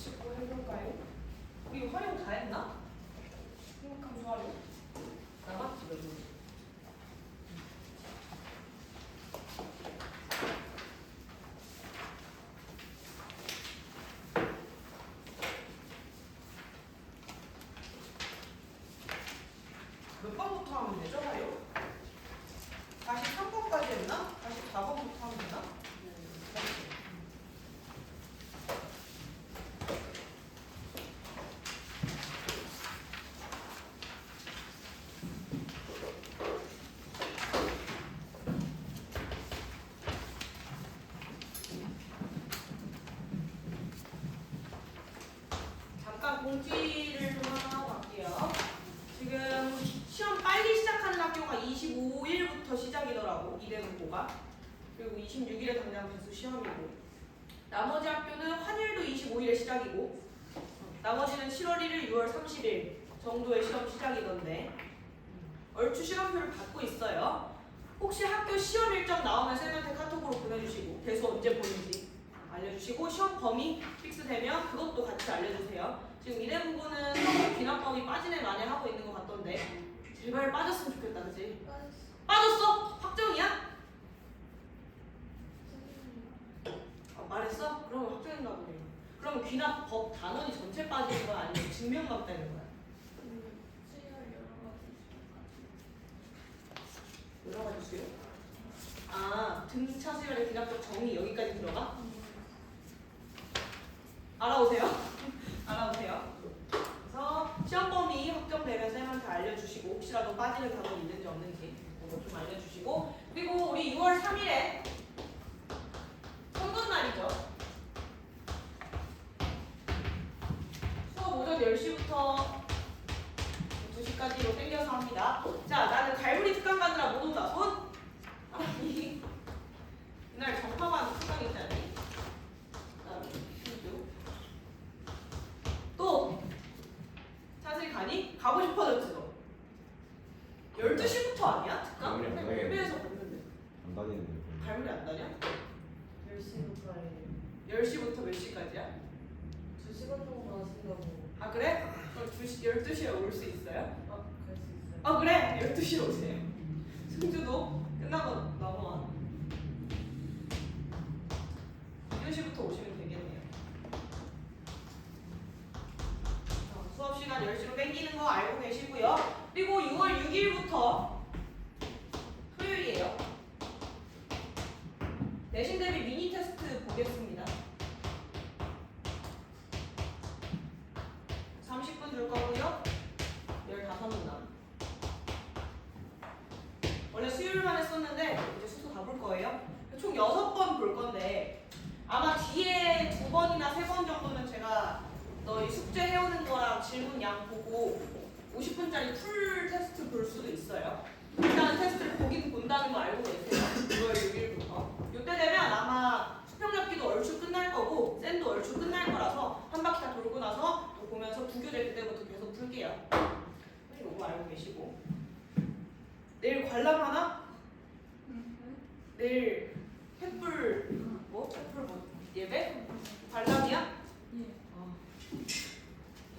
붙이고 해볼까요? 우리 활용 다 했나? 생각함수 활용? 남았지 몇 번? 몇 번부터 하면 되죠, 활용? 43번까지 했나? 44번부터 하면 되나? 잠깐 공지를 좀 하나 하고 갈게요. 지금 시험 빨리 시작하는 학교가 25일부터 시작이더라고, 이대문고가. 그리고 26일에 당장 배수 시험이고. 나머지 학교는 환일도 25일에 시작이고, 나머지는 7월 1일, 6월 30일 정도의 시험 시작이던데, 얼추 시간표를 받고 있어요. 혹시 학교 시험 일정 나오면 쌤한테 카톡으로 보내주시고, 배수 언제 보는지 알려주시고, 시험 범위 픽스되면 그것도 같이 알려주세요. 지금 이대문고는 서울 비난법이 빠지네 마네 하고 있는 것 같던데, 제발 빠졌으면 좋겠다, 그치? 빠졌어? 확정이야? 말했어? 그러면 확정인가 보네. 그러면 귀납법 단원이 전체 빠지는 거야? 아니면 증명만 빼는 거야? 여러 가지 수요? 아, 등차 수열의 귀납법 정의 여기까지 들어가? 알아오세요? 알아오세요? 그래서 시험 범위 확정되면 쌤한테 알려주시고, 혹시라도 빠지는 단원이 있는지 없는지 그거 좀 알려주시고, 그리고 우리 6월 3일에 선거날이죠. 수업 오전 10시부터 2시까지로 땡겨서 합니다. 자, 나는 갈무리 특강 가느라 못 온다. 손? 아니, 이날 정파관 특강 있지 않니? 또 사실 가니? 가고 싶어졌지 너. 12시부터 아니야? 특강? 갈무리 안 근데 가요. 벨베에서 봤는데. 안 다니는데. 갈무리 안 다녀? 10시부터 해. 10시부터 몇 시까지야? 2시간 정도 하신다고. 아 그래? 그럼 12시에 올 수 있어요? 갈 수 있어요. 아 그래? 12시에 오세요. 승주도 끝나고 넘어와. 2시부터 오시면 되겠네요. 수업 시간 10시로 땡기는 거 알고 계시고요. 그리고 6월 6일부터 토요일이에요. 내신 대비 미니 테스트 보겠습니다. 30분 줄 거고요. 15문단. 원래 수요일만 했었는데 이제 수소 다 볼 거예요. 총 6번 볼 건데 아마 뒤에 2번이나 3번 정도는 제가 너희 숙제 해오는 거랑 질문 양 보고 50분짜리 풀 테스트 볼 수도 있어요. 일단 테스트를 보긴 본다는 거 알고 계세요. 6월 6일부터. 이때 되면 아마 수평잡기도 얼추 끝날 거고 쌤도 얼추 끝날 거라서 한 바퀴 다 돌고 나서 또 보면서 부교될 그때부터 계속 풀게요. 이거 알고 계시고. 내일 관람 하나? 내일 횃불 뭐? 횃불 뭐? 예배? 관람이야? 예.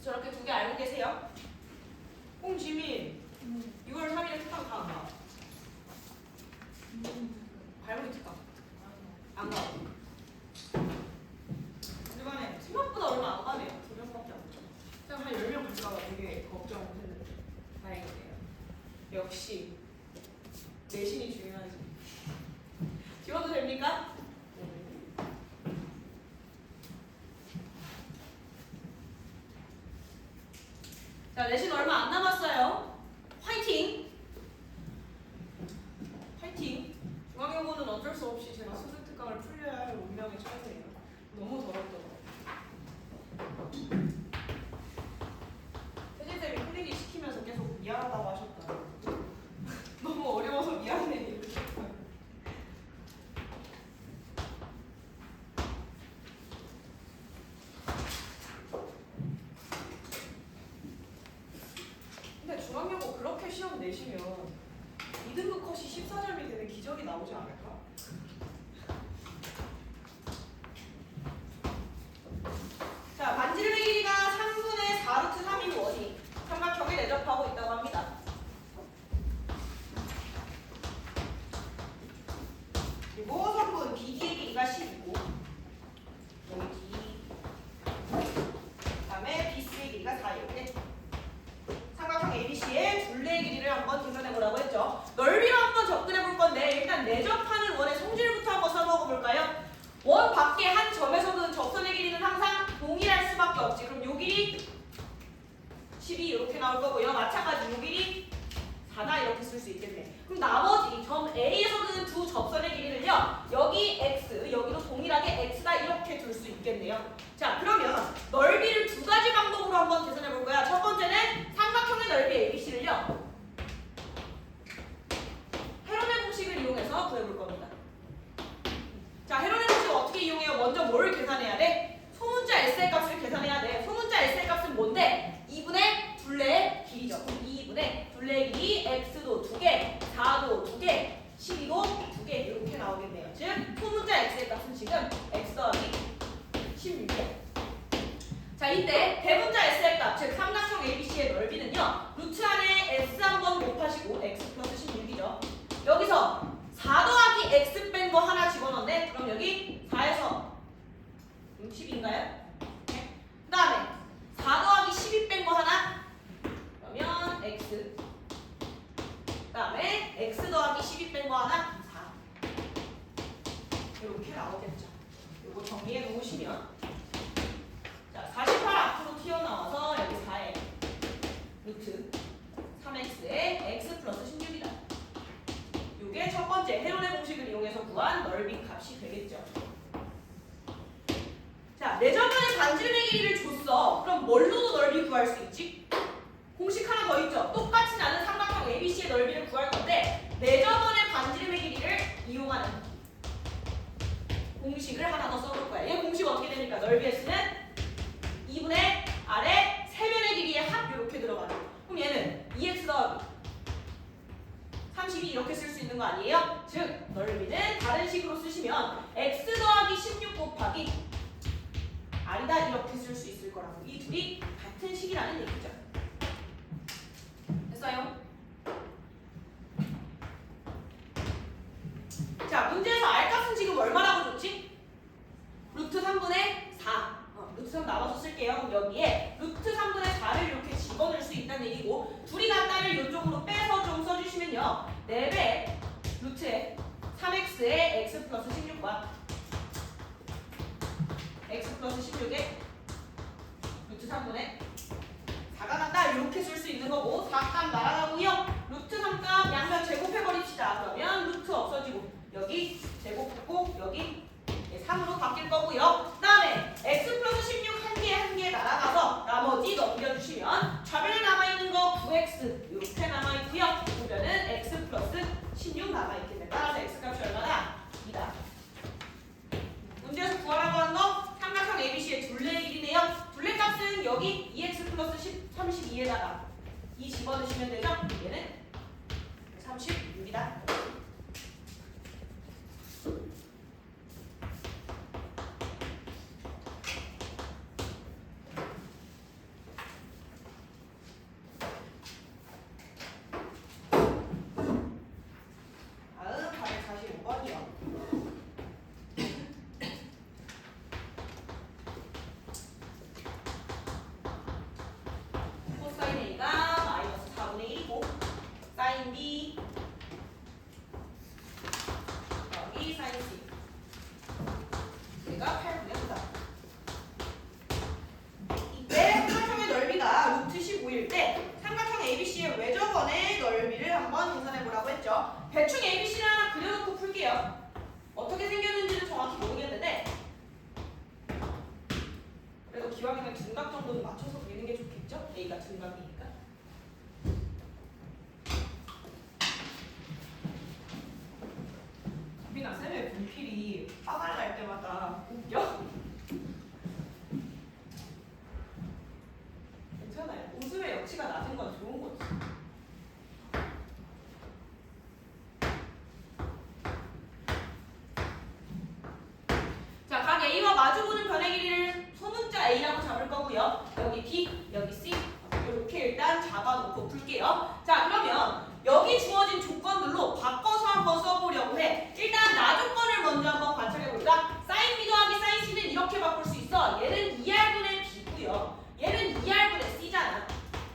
저렇게 2개 알고 계세요? 홍지민 6월 3일에 특강 가 안 가? 갈무리 특강 안 가. 이번에 생각보다 얼마 안 가네요. 2명밖에 안 가. 제가 한 10명 갈까봐 되게 걱정했는데 다행이네요. 역시 내신이 중요하지. 지워도 됩니까? 자, 내신 얼마 안 남았어요. 화이팅! 화이팅! 중앙여고는 어쩔 수 없이 제가 수능 특강을 풀려야 할 운명에 처해요. 너무 더럽더라고요. 태진쌤이 풀리기 시키면서 계속 미안하다고 하셨다. 너무 어려워서 미안해 이러셨어요. 근데 중앙여고 그렇게 시험 내시면 2등급 컷이 14점이 되는 기적이 나오지 않을까? 자, 반지 나올 거고요. 마찬가지 6일이 4다 이렇게 쓸 수 있겠네. 그럼 나머지 점 A에서 드는 두 접선의 길이를요. 여기 x, 여기도 동일하게 x다 이렇게 둘 수 있겠네요. 자, 그러면 넓이를 두 가지 방법으로 한번 계산해 볼 거야. 첫 번째는 삼각형의 넓이 ABC를요. 헤론의 공식을 이용해서 구해볼 겁니다. 자, 헤론의 공식을 어떻게 이용해요? 먼저 뭘 계산해야 돼? 소문자 S의 값을 계산해야 돼. 소문자 S의 값은 뭔데? 2분의 둘레의 길이죠. 2분의 둘레의 길이 x도 2개, 4도 2개, 12도 2개 이렇게 나오겠네요. 즉 소문자 X의 값은 지금 x 더하기 16이에요. 자, 이때 대분자 S의 값, 즉 삼각형 ABC의 넓이는요. 루트 안에 S 한번 곱하시고 x 플러스 16이죠. 여기서 4 더하기 x 뺀 거 하나 집어넣네. 그럼 여기 4에서 10인가요? 네. 그 다음에 4 더하기 12 뺀 거 하나. 그러면 x. 그 다음에 x 더하기 12 뺀 거 하나. 4. 이렇게 나오겠죠. 이거 정리해 놓으시면. 자, 48 앞으로 튀어나와서 여기 4에 루트 3x에 x 플러스 16이다. 이게 첫 번째 헤론의 공식을 이용해서 구한 넓이 값이 되겠죠. 자, 내 저번에 반지름의 길이를 줬어. 그럼 뭘로도 넓이 구할 수 있지? 공식 하나 더 있죠. 똑같이 나는 삼각형 ABC의 넓이를 구할 건데 내 저번에 반지름의 길이를 이용하는 공식을 하나 더 써볼 거야. 얘 공식 어떻게 되니까 넓이 S는 2분의 아래 세변의 길이의 합 이렇게 들어가는. 그럼 얘는 2x 더하기 32 이렇게 쓸 수 있는 거 아니에요? 즉 넓이는 다른 식으로 쓰시면 x 더하기 16 곱하기 r이다 이렇게 쓸 수 있을 거라고. 이 둘이 같은 식이라는 얘기죠. 됐어요? 자, 문제에서 r값은 지금 얼마라고 줬지? 루트 3분의 4. 루트 3 나눠서 쓸게요. 그럼 여기에 루트 3분의 4를 이렇게 집어넣을 수 있다는 얘기고 둘이 같다를 이쪽으로 빼서 좀 써주시면요. 4배 루트에 3x에 x 플러스 16과 x 플러스 16에 루트 3분의 4가 간다 이렇게 쓸 수 있는 거고 4값 날아가고요. 루트 3값 양면 제곱해버립시다. 그러면 루트 없어지고 여기 제곱했고 여기 3으로 바뀔 거고요. 그 다음에 x 플러스 16 한 개 날아가서 나머지 넘겨주시면 좌변에 남아있는 거 9x 이렇게 남아있고요. 우변은 x 플러스 16 남아있겠네. 따라서 x값이 얼마나? 2다. 문제에서 구하라고 한 거 삼각형 ABC의 둘레의 길이네요. 둘레값은 여기 2x 플러스 32에다가 2 집어넣으시면 되죠? 얘는 36이다. 대충 ABC를 하나 그려놓고 풀게요. 어떻게 생겼는지는 정확히 모르겠는데 그래도 기왕이면 등각 정도는 맞춰서 그리는 게 좋겠죠? A가 등각이니까. 수빈아, 쌤의 분필이 빠갈 날 때마다 웃겨? 괜찮아요. 웃음의 여치가 낮은 건 좋은 거지. A와 마주보는 변의 길이를 소문자 A라고 잡을 거고요. 여기 B, 여기 C 이렇게 일단 잡아놓고 풀게요. 자, 그러면 여기 주어진 조건들로 바꿔서 한번 써보려고 해. 일단 나 조건을 먼저 한번 관찰해볼까? sin B 더하기 sin C는 이렇게 바꿀 수 있어. 얘는 2R분의 B고요. 얘는 2R분의 C잖아.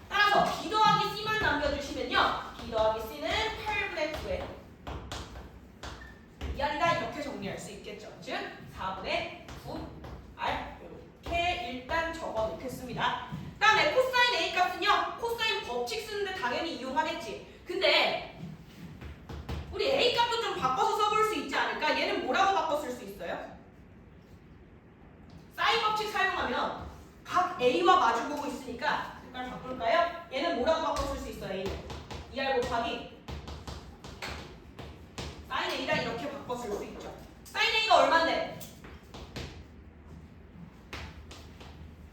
따라서 B 더하기 C만 남겨주시면요. B 더하기 C는 8분의 9에 2R이다 이렇게 정리할 수 있겠죠. 즉 4분의 9R 이렇게 일단 적어 놓겠습니다. 다음에 코사인 A 값은요. 코사인 법칙 쓰는데 당연히 이용하겠지. 근데 우리 A 값도 좀 바꿔서 써볼 수 있지 않을까? 얘는 뭐라고 바꿔 쓸 수 있어요? 사인 법칙 사용하면 각 A와 마주보고 있으니까 색깔 바꿀까요? 얘는 뭐라고 바꿔 쓸 수 있어요? A는 2R 곱하기 사인 A다 이렇게 바꿔 쓸 수 있죠. 사인 A가 얼마인데?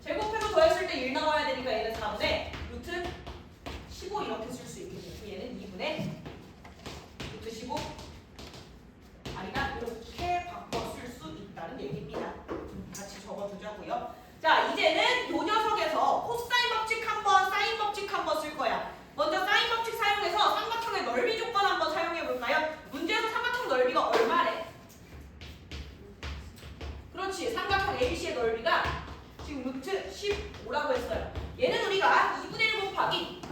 제곱해서 더했을 때 1 나와야 되니까 얘는 4분의 루트 15 이렇게 쓸 수 있겠죠. 얘는 2분의 루트 15 아니다 이렇게 바꿔 쓸 수 있다는 얘기입니다. 같이 적어두자고요. 자, 이제는 요 녀석에서 코사인 법칙 한번, 사인 법칙 한번 쓸 거야. 먼저 사인 법칙 사용해서 삼각형의 넓이 조건 한번 사용해 볼까요? 문제에서 삼각형 넓이가 얼마래? 그렇지, 삼각형 ABC의 넓이가 지금 루트 15라고 했어요. 얘는 우리가 2분의 1 곱하기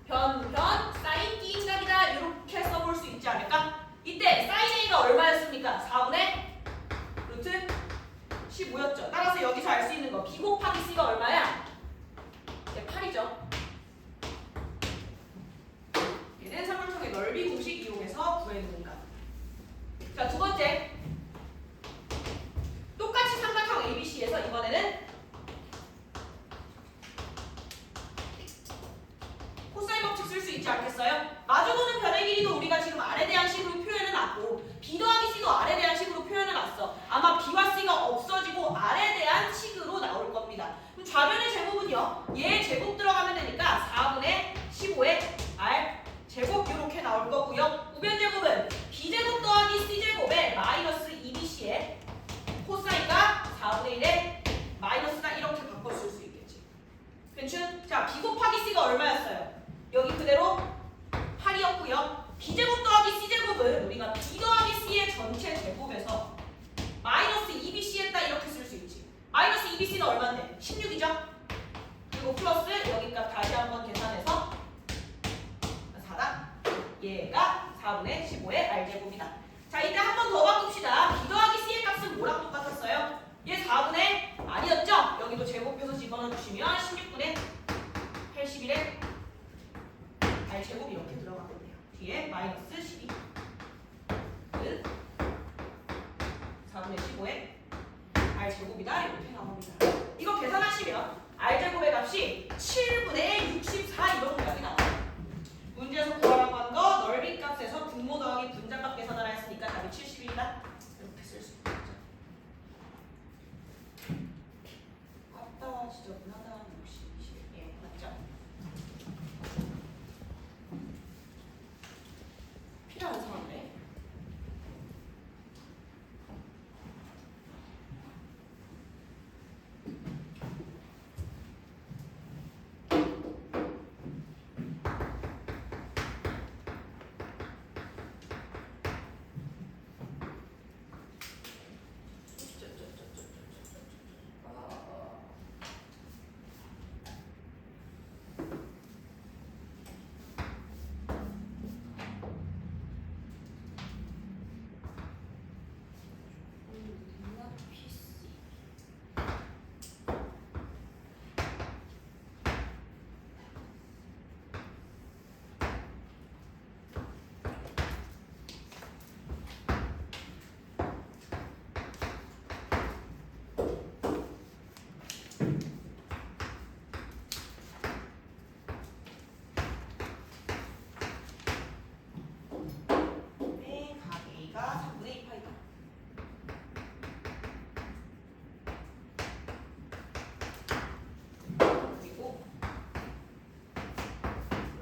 변 사인 D인각이다 이렇게 써볼 수 있지 않을까? 이때 사인 A가 얼마였습니까? 4분의 루트 15였죠. 따라서 여기서 알 수 있는 거 B 곱하기 C가 얼마야? 네, 8이죠. 얘는 삼각형의 넓이 공식 이용해서 구해놓은 것. 자, 두 번째. 똑같이 삼각형 ABC에서 이번에는 코사인 법칙 쓸 수 있지 않겠어요? 마주보는 변의 길이도 우리가 지금 R에 대한 식으로 표현해놨고 B 더하기 C도 R에 대한 식으로 표현해놨어. 아마 B와 C가 없어지고 R에 대한 식으로 나올 겁니다. 그럼 좌변의 제곱은요. 얘 제곱 들어가면 되니까 4분의 15의 R 제곱 이렇게 나올 거고요. 우변 제곱은 B제곱 더하기 C제곱에 마이너스 2BC의 코사인과 4분의 1의 마이너스다 이렇게 바꿔 쓸 수 있겠지. 괜찮? 자, B 곱하기 C가 얼마였어요? 여기 그대로 8이었고요. B제곱 더하기 C제곱은 우리가 B 더하기 C의 전체 제곱에서 마이너스 2BC 했다 이렇게 쓸 수 있지. 마이너스 2BC는 얼마인데? 16이죠? 그리고 플러스 여기 값 다시 한번 계산해서 4다. 얘가 4분의 15의 R제곱이다. 자, 이때 한 번 더 바꿉시다. B 더하기 C의 값은 뭐랑 똑같았어요? 얘 4분의 R이었죠? 여기도 제곱해서 집어넣어주시면 16분의 81의 R제곱 이렇게 들어가겠네요. 뒤에 마이너스 12 4분의 15의 R제곱이다 이렇게 나옵니다. 이거 계산하시면 R제곱의 값이 7분의 64 이런 값이 나와요. 문제에서 구하라고 한 거 넓이 값에서 분모 더하기 분자값 계산하라 했으니까 답이 71이다 이렇게 쓸 수 있겠죠. 아따 지저분하다 60, 20 예, 맞죠? 필요한 상황네.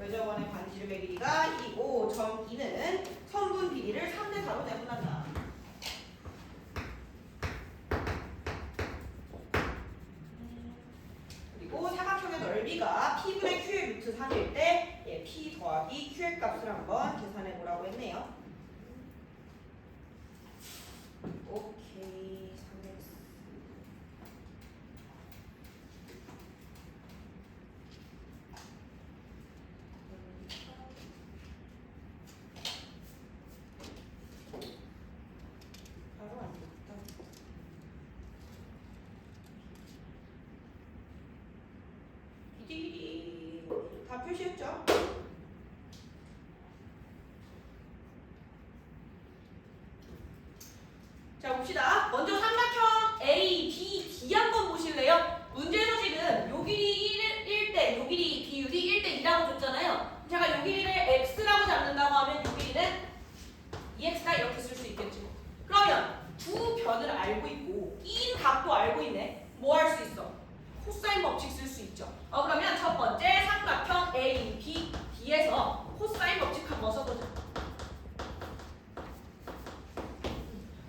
외접원의 반지름의 길이가 1이고 점 2는 선분 비리를 3대 4로 내분한다. 그리고 사각형의 넓이가 P분의 Q의 루트 3일 때 P 더하기 Q의 값을 한번 계산해 보라고 했네요. 오케이. 3x 바로 안 됐다. 자 봅시다. 먼저 삼각형 A, B, D 한번 보실래요? 문제에서 지금 요 길이 1대, 요 길이 비율이 1대 2라고 줬잖아요. 제가 요 길이를 x라고 잡는다고 하면 요 길이는 2x다 이렇게 쓸 수 있겠죠. 그러면 두 변을 알고 있고 인 각도 알고 있네. 뭐 할 수 있어? 코사인 법칙 쓸 수 있죠. 그러면 첫 번째 삼각형 A, B, D에서 코사인 법칙 한번 써보자.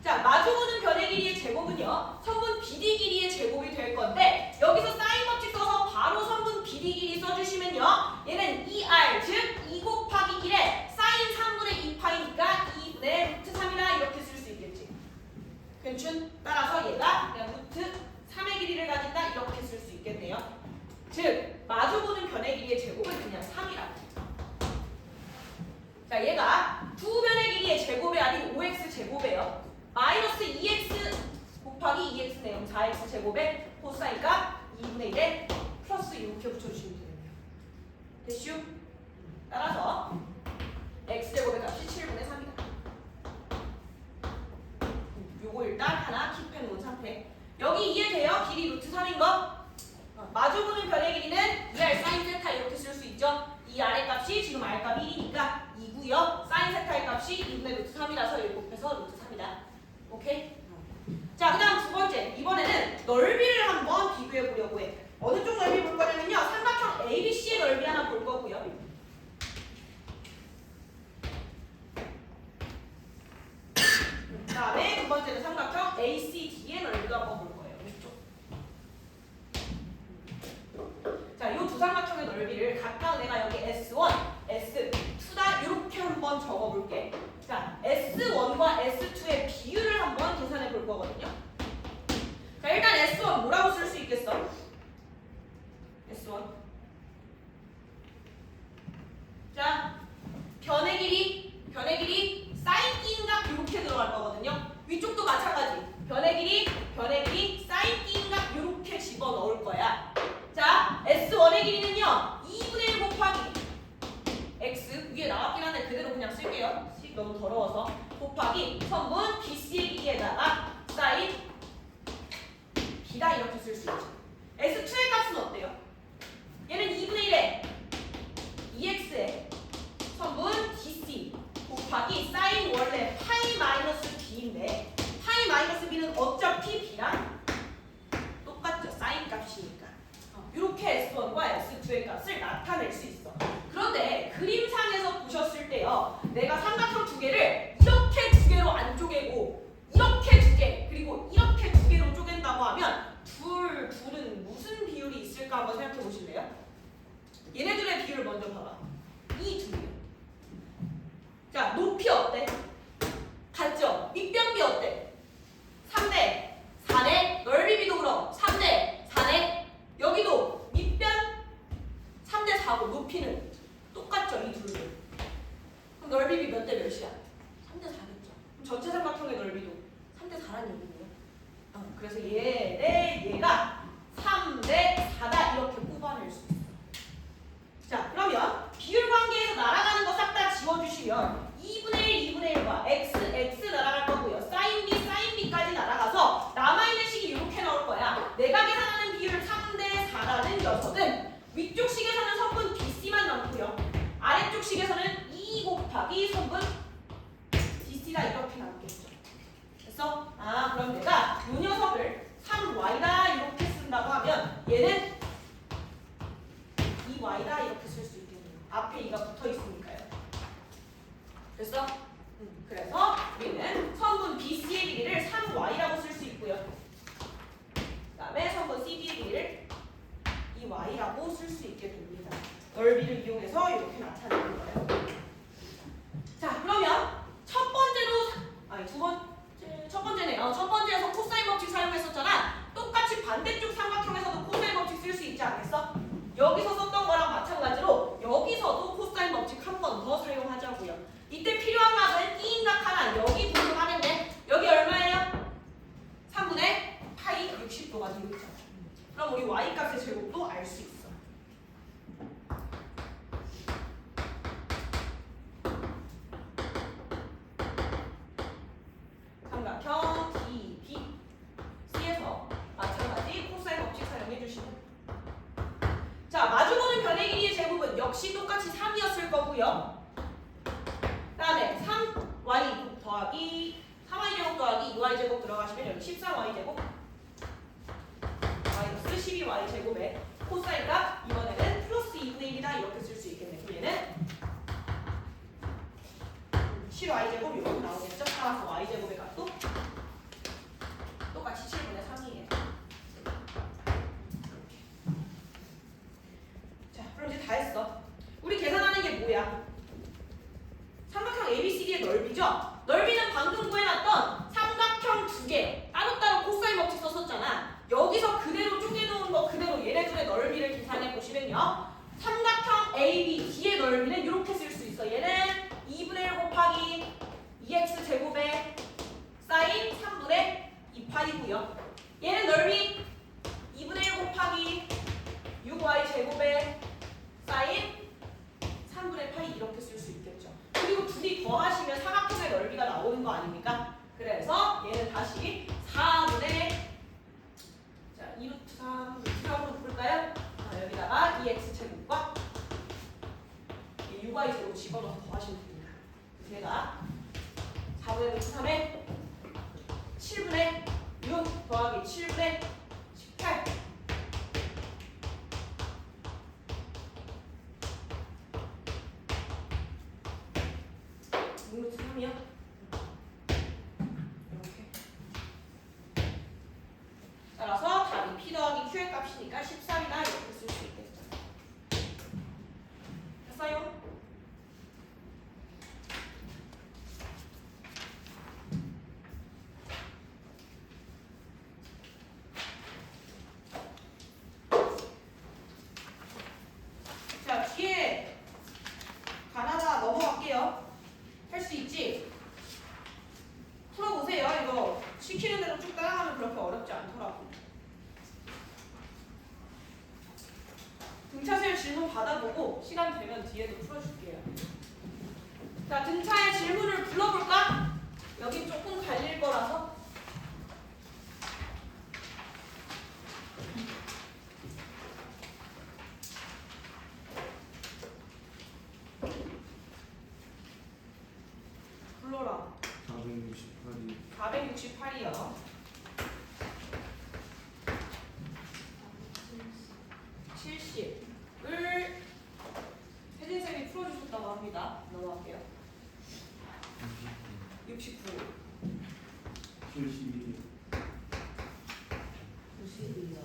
자, 마주보는 변의 길이의 제곱은요, 선분 BD 길이의 제곱이 될 건데 여기서 사인 법칙 써서 바로 선분 BD 길이 써주시면요, 얘는 2R, 즉 2 곱하기 1에 사인 3분의 2파이니까 2분의 루트 3이다 이렇게 쓸 수 있겠지. 괜춘? 따라서 얘가 그냥 루트 3의 길이를 가진다 이렇게 쓸 수 있겠네요. 즉 마주보는 변의 길이의 제곱은 그냥 3이라고. 자, 얘가 두 변의 길이의 제곱이 아닌 5x 제곱이에요. 마이너스 2x 곱하기 2x네요. 4x 제곱에 코사인값 2분의 1에 플러스 이렇게 붙여주시면 되겠네요. 됐슈? 따라서 x제곱의 값이 7분의 3이다. 요거 일단 하나 킵해놓은 상태. 여기 이해돼요? 길이 루트 3인 거? 마주보는 변의 길이는 2r 사인 세타 이렇게 쓸 수 있죠. 이 r의 값이 지금 r 값 1이니까 2고요. 사인 세타의 값이 2분의 루트 3이라서 1 곱해서 루트 3이다. 오케이? 자, 그 다음 두 번째. 이번에는 넓이를 한번 비교해 보려고 해. 어느 쪽 넓이 볼 거냐면요, 삼각형 ABC의 넓이 하나 볼 거고요. 그 다음에 두 번째는 삼각형 ACD의 넓이도 한번 볼 거예요. 이쪽. 자, 이 두 삼각형의 넓이를 각각 내가 여기 S1, S2다 이렇게 한번 적어볼게. 자, S1과 S2의 비율을 한번 계산해 볼 거거든요. 자, 일단 S1 뭐라고 쓸 수 있겠어? S1. 자, 변의 길이 사인 T인각 이렇게 들어갈 거거든요. 위쪽도 마찬가지. 변의 길이 사인 T인각 이렇게 집어넣을 거야. 자, S1의 길이는요, 2분의 1 곱하기 x 위에 나왔긴 한데 그대로 그냥 쓸게요. 식 너무 더러워서. 곱하기 선분 BC의 길이에다가 사인 B다 이렇게 쓸 수 있죠. S2의 값은 어때요? 얘는 2분의 1에 2x에 선분 DC 곱하기 사인 원래 파이 마이너스 B인데 파이 마이너스 B는 어차피 B랑 똑같죠. 사인 값이니까. 이렇게 S1과 S2의 값을 나타낼 수 있어. 그런데 그림상에서 보셨을 때요, 내가 삼각형 두 개를 이렇게 두 개로 안 쪼개고 이렇게 두 개, 그리고 이렇게 두 개로 쪼갠다고 하면 둘은 무슨 비율이 있을까 한번 생각해 보실래요? 얘네들의 비율을 먼저 봐봐. 이 둘이요. 자, 높이 어때? 같죠? 밑변비 어때? 3대 4네. 넓이비도 그럼 3대 4네. 여기도 밑변 3대 4고 높이는 똑같죠, 이 둘은. 그럼 넓이비 몇 대 몇이야? 3대 4겠죠. 그럼 전체 삼각형의 넓이도 3대 4라는 얘기네요. 그래서 얘 대 얘가 3대 4다 이렇게 뽑아낼 수 있어. 자, 그러면 비율 관계에서 날아가는 거 싹 다 지워주시면 2분의 1, 2분의 1과 x 날아갈 거고요. 사인 B까지 날아가서 남아있는 식이 이렇게 나올 거야. 내가 계산하는 비율 3대 4라는 녀석은 위쪽 식에서는 선분 BC만 남고요. 아래쪽 식에서는 2 곱하기 선분 DC가 이렇게 남겠죠. 그래서 그럼 내가 이 녀석을 3y다 이렇게 쓴다고 하면 얘는 2y다 이렇게 쓸 수 있겠네요. 앞에 2가 붙어 있으니까요. 됐어? 그래서 우리는 선분 BC의 길이를 3y라고 쓸 수 있고요. 그 다음에 선분 CD의 길이를 2y라고 쓸 수 있게 됩니다. 넓이를 이용해서 이렇게 나타내는 거예요. 자, 그러면 첫 번째에서 코사인 법칙 사용했었잖아. 똑같이 반대쪽 삼각형에서도 코사인 법칙 쓸 수 있지 않겠어? 여기서 썼던 거랑 마찬가지로 여기서도 코사인 법칙 한 번 더 사용하자고요. 이때 필요한 거 역시 똑같이 3이었을 거고요. 그다음에 3y 더하기 3y제곱 더하기 2y제곱 들어가시면 여기 13y제곱 마이너스 12y제곱에 코사인가 이번에는 플러스 2분의 1이다 이렇게 쓸 수 있겠네. 그럼 얘는 7y제곱 이렇게 나오겠죠? 따라서 y제곱의 값도 똑같이 7분의 3이에요. 자, 그럼 이제 다 했어. 우리 계산하는 게 뭐야? 삼각형 ABCD의 넓이죠? 넓이는 방금 구해놨던 삼각형 두 개 따로따로 코사인 법칙 썼었잖아. 여기서 그대로 쪼개놓은 거 그대로 얘네들의 넓이를 계산해 보시면요. 삼각형 ABD의 넓이는 이렇게 쓸 수 있어. 얘는 2분의 1 곱하기 2x 제곱에 사인 3분의 2파이고요. 얘는 넓이 2분의 1 곱하기 6y 제곱에 사인 3분의 파이 이렇게 쓸 수 있겠죠. 그리고 둘이 더하시면 삼각형의 넓이가 나오는 거 아닙니까? 그래서 얘는 다시 4분의 2루트 3, 루트 3으로 볼까요? 여기다가 2x 제곱과 6y 제곱 집어넣어서 더하시면 됩니다. 얘가 4분의 루트 3에 7분의 6 더하기 7분의 18 6루트 3이요? 이렇게 따라서 답이 P 더하기 Q의 값이니까 13이다 이렇게 쓸 수 있겠죠. 됐어요? 자, 뒤에 가나다 넘어갈게요. 할 수 있지? 풀어보세요. 이거 시키는 대로 쭉 따라가면 그렇게 어렵지 않더라고. 등차수열 질문 받아보고 시간 되면 뒤에도 풀어줄게요. 자, 등차의 질문을 불러볼까? 여기 조금 갈릴 거라서. 불러라. 468이 468이요. 70을 혜진쌤이 풀어주셨다고 합니다. 넘어갈게요. 69, 72 90이요.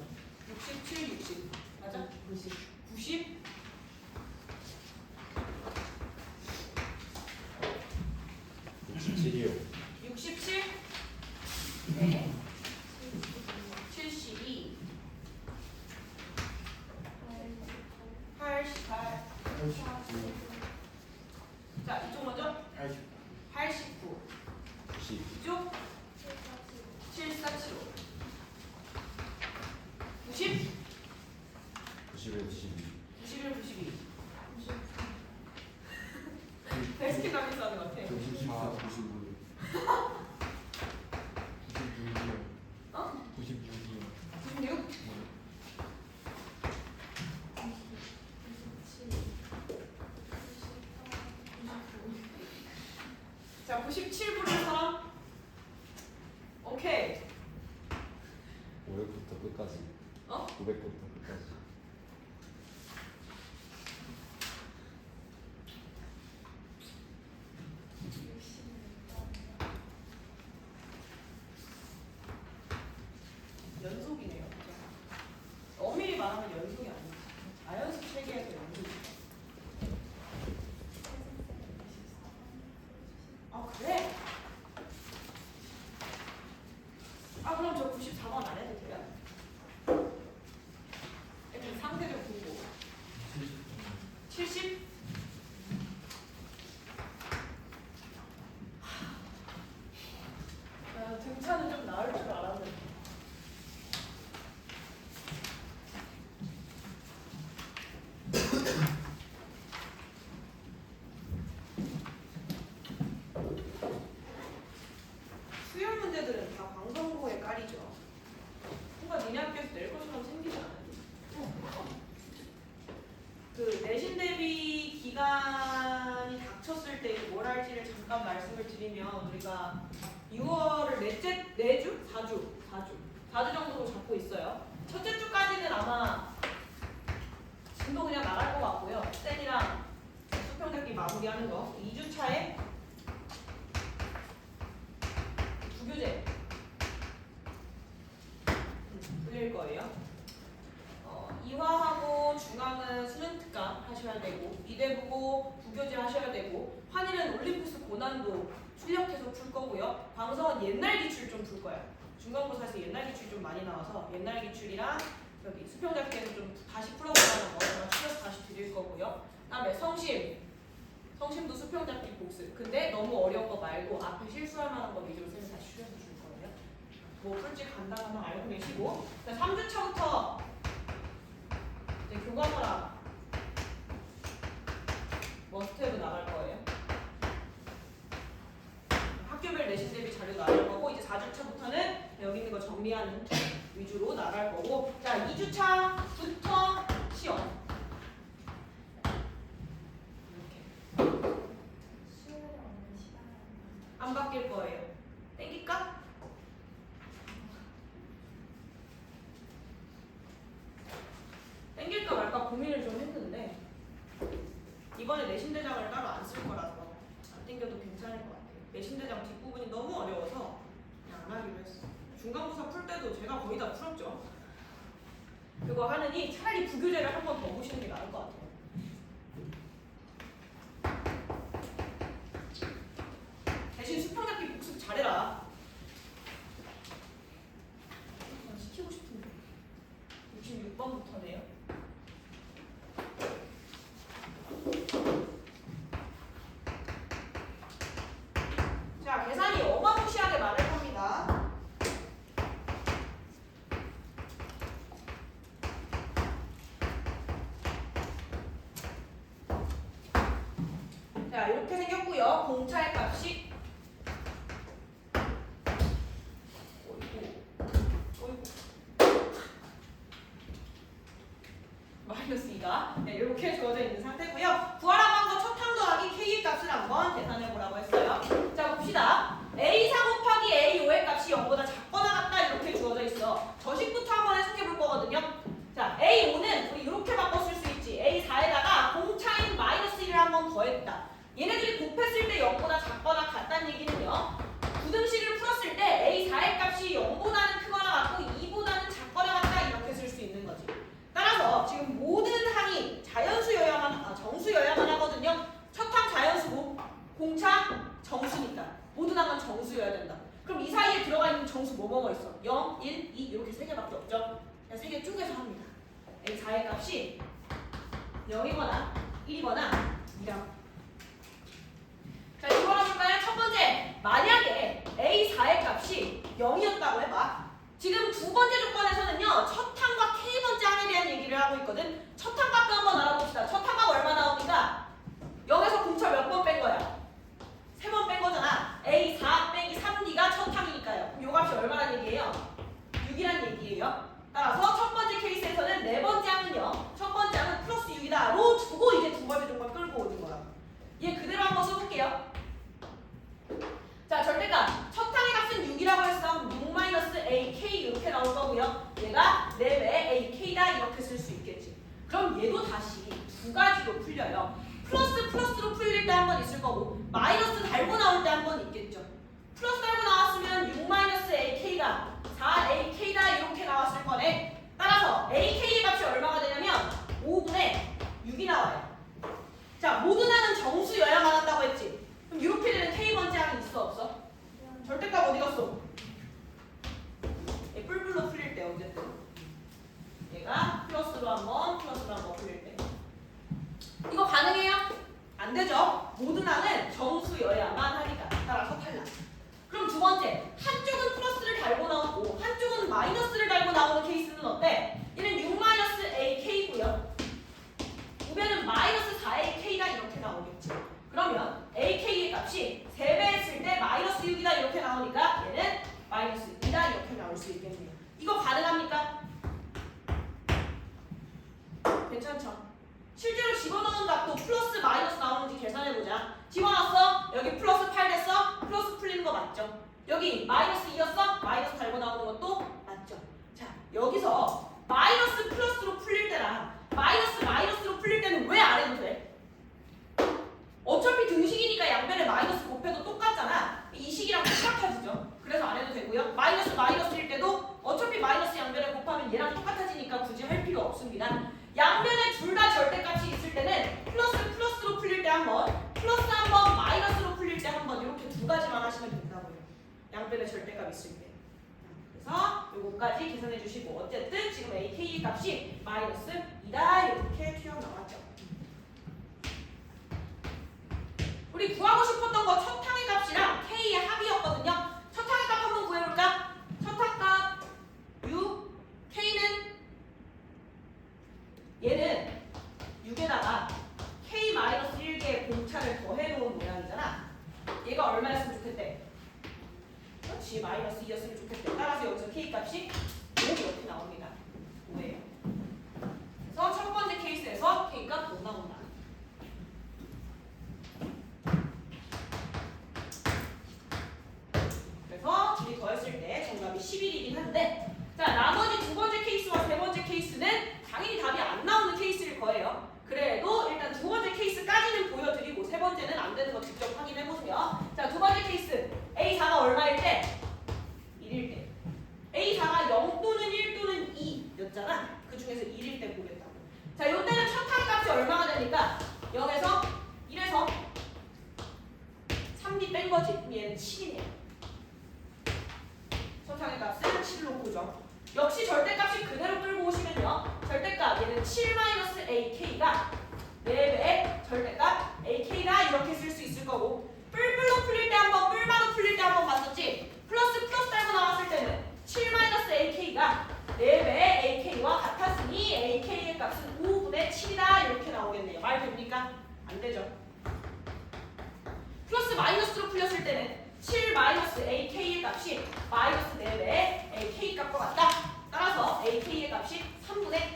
67, 60 맞아? 90. 90, 67이요 67, 네, 72, 88. 자, 이쪽 먼저 89. 90 이쪽 7475. 90, 91 92 91, 92. 베스킨 라빈스 하는 것 같아. 94 95 어? 96이요 96? 자, 97 부른 사람? 오케이. 500부터 끝까지 어? 900부터 끝까지 연속이네요. 엄밀히 말하면 연속이 아니지. 자연수 체계에서 연속이죠. 아, 그래? 아, 그럼 저 94번 안 해도 돼요? 일단 상대적 분고. 70? 등차는 좀 나을 줄 알았는데. 수열 문제들은 다 광성고에 깔이죠. 뭔가 니네 학교에서 낼 것처럼 생기지 않아요. 그 내신 대비 기간이 닥쳤을 때 뭘 할지를 잠깐 말씀을 드리면 우리가 6월을 넷 주? 4주 정도로 잡고 있어요. 첫째 주까지는 아마 진도 그냥 나갈 것 같고요. 쌤이랑 수평잡기 마무리하는 거. 2주 차에 부교재 풀릴 거예요. 이화하고 중앙은 수능 특강 하셔야 되고 이대 보고 부교재 하셔야 되고 환일은 올림푸스 고난도 출력해서 풀 거고요. 방송은 옛날 기출 좀 풀 거예요. 중간고사에서 옛날 기출 좀 많이 나와서 옛날 기출이랑 여기 수평잡기에서 좀 다시 풀어보라는 거 제가 추려서 다시 드릴 거고요. 그다음에 성심도 수평잡기 복습. 근데 너무 어려운 거 말고 앞에 실수할 만한 거 위주로 쌤이 다시 추려서 줄 거예요. 뭐 풀지 간단하면 알고 계시고 3주차부터 이제 교과서랑 머스트헤드 나갈 거예요. 학교별 내신 대비 자료 나갈 거고 이제 4주차부터는 여기 있는 거 정리하는 위주로 나갈 거고 자 2주차부터 시험 이렇게 수요일에 오는 시간. 안 바뀔 거예요. 땡길까? 땡길까 말까 고민을 좀 했는데 이번에 내신대장을 따로 안 쓸 거라서 안 땡겨도 괜찮을 것 같아요. 내신대장 뒷부분이 너무 어려워서 그냥 안 하기로 했어. 중간고사 풀 때도 제가 거의 다 풀었죠. 그거 하느니 차라리 부교재를 한 번 더 보시는 게 나을 것 같아요. 대신 수평잡기 복습 잘해라. 난 시키고 싶은데 66번부터네요. 자, 계산이 어마무시하게 많을 겁니다. 자, 이렇게 생겼고요. 공차의 값이 마이너스 2가 네, 이렇게 주어져 있는 상태고요. 구하라고 한 거 첫 항 더하기 K의 값을 한번 계산해 보라고 했어요. 자, 봅시다. A4 곱하기 A5의 값이 0보다 작거나 같다 이렇게 주어져 있어. 저식부터 한번 해석해 볼 거거든요. 자, A5는 우리 이렇게 바꿔 쓸 수 있지. A4에다가 공차인 마이너스 1을 한번 더했다. 얘네들이 곱했을 때 0보다 작거나 같다는 얘기는요. 부등식을 풀었을 때 A4의 값이 0보다는 크거나 같고 2보다는 작거나 같다 이렇게 쓸 수 있는 거지. 따라서 지금 모든 항이 자연수여야만 정수여야만 하거든요. 첫 항 자연수고 공차 정수니까 모든 항은 정수여야 된다. 그럼 이 사이에 들어가 있는 정수 뭐뭐뭐 있어? 0, 1, 2 이렇게 세 개밖에 없죠. 그냥 세 개 쪼개서 합니다. A4의 값이 0이거나 1이거나 2랑. 자, 이거 해볼까요? 첫 번째, 만약에 A4의 값이 0이었다고 해봐. 지금 두 번째 조건에서는요, 첫 항과 K번째 항에 대한 얘기를 하고 있거든. 첫 항 값도 한번 알아봅시다. 첫 항 값 얼마 나옵니까? 0에서 공차 몇 번 뺀 거야? 3번 뺀 거잖아. A4 빼기 3D가 첫 항이니까요. 그럼 요 값이 얼마란 얘기예요? 6이란 얘기예요. 따라서 첫 번째 케이스에서는 네 번째 항은요, 첫 번째 항은 플러스 6이다 로 두고 이제 두 번째 조건 끌고 오는 거야. 얘 그대로 한번 써볼게요. 자, 절대값. 첫 항의 값은 6이라고 했어. 6-AK 이렇게 나올 거고요. 얘가 4배 AK다 이렇게 쓸 수 있겠지. 그럼 얘도 다시 두 가지로 풀려요. 플러스로 풀릴 때 한 번 있을 거고 마이너스 달고 나올 때 한 번 있겠죠. 플러스 달고 나왔으면 6-AK가 4AK다 이렇게 나왔을 거네. 따라서 AK의 값이 얼마가 되냐면 5분의 6이 나와요. 자, 모든 항은 정수여야만 한다고 했지. 그럼 이렇게 되는 K번째 항이 있어 없어? 절대값 어디 갔어? 얘 뿔뿔로 풀릴 때 어쨌든 얘가 플러스로 한번 풀릴 때 이거 가능해요? 안 되죠? 모든 항은 정수여야만 하니까. 따라서 탈락. 그럼 두 번째, 한쪽 2였어? 마이너스 달고 나오는 것도 맞죠? 자, 여기서 마이너스 플러스로 풀릴 때랑 마이너스로 풀릴 때는 왜 안 해도 돼? 어차피 등식이니까 양변에 마이너스 곱해도 똑같잖아. 이 식이랑 똑같아지죠. 그래서 안 해도 되고요. 마이너스일 때도 어차피 마이너스 양변에 곱하면 얘랑 똑같아지니까 굳이 할 필요 없습니다. 양변에 둘 다 절대값이 있을 때는 플러스로 풀릴 때 한 번, 플러스 한 번, 마이너스로 풀릴 때 한 번 이렇게 두 가지만 하시면 된다고요. 양변에 절대값 있을 때. 그래서 요거까지 계산해 주시고 어쨌든 지금 AK의 값이 마이너스 2다 이렇게 튀어나왔죠. 우리 구하고 싶었던 거 첫 항의 값이랑 K의 합이었거든요. 첫 항의 값 한번 구해볼까? 첫 항값 U, K는 얘는 6에다가 K-1개의 공차를 더해놓은 모양이잖아. 얘가 얼마였으면 좋겠대? 그렇지, 마이너스 2였으면 좋겠대. 따라서 여기서 K값이 5 이렇게 나옵니다. 5예요. 그래서 첫 번째 케이스에서 K값 5 나온다. 그래서 둘이 더했을 때 정답이 11이긴 한데, 자, 나머지 두 번째 케이스와 세 번째 케이스는 당연히 답이 안 나오는 케이스일 거예요. 그래도 일단 두 번째 케이스까지는 보여드리고 세 번째는 안 되는 거 직접 확인해보세요. 자, 두 번째 케이스 A4가 얼마일 때? 1일 때. A4가 0 또는 1 또는 2였잖아. 그 중에서 1일 때 보겠다고. 자, 이때는 첫 항 값이 얼마가 되니까 0에서 1에서 3D 뺀 거지. 그럼 얘는 7이네요. 첫 항의 값은 7로 보죠. 역시 절대값이 그대로 끌고 오시면요. 절대값 얘는 7-AK가 4배의 절대값 AK다 이렇게 쓸 수 있을 거고, 뿔뿔로 풀릴 때 한번, 뿔만으로 풀릴 때 한번 봤었지. 플러스 달고 나왔을 때는 7-AK가 4배의 AK와 같았으니 AK의 값은 5분의 7이다 이렇게 나오겠네요. 말 됩니까? 안 되죠. 플러스 마이너스로 풀렸을 때는 7-AK의 값이 마이너스 4배의 AK 값과 같다. 따라서 AK의 값이 3분의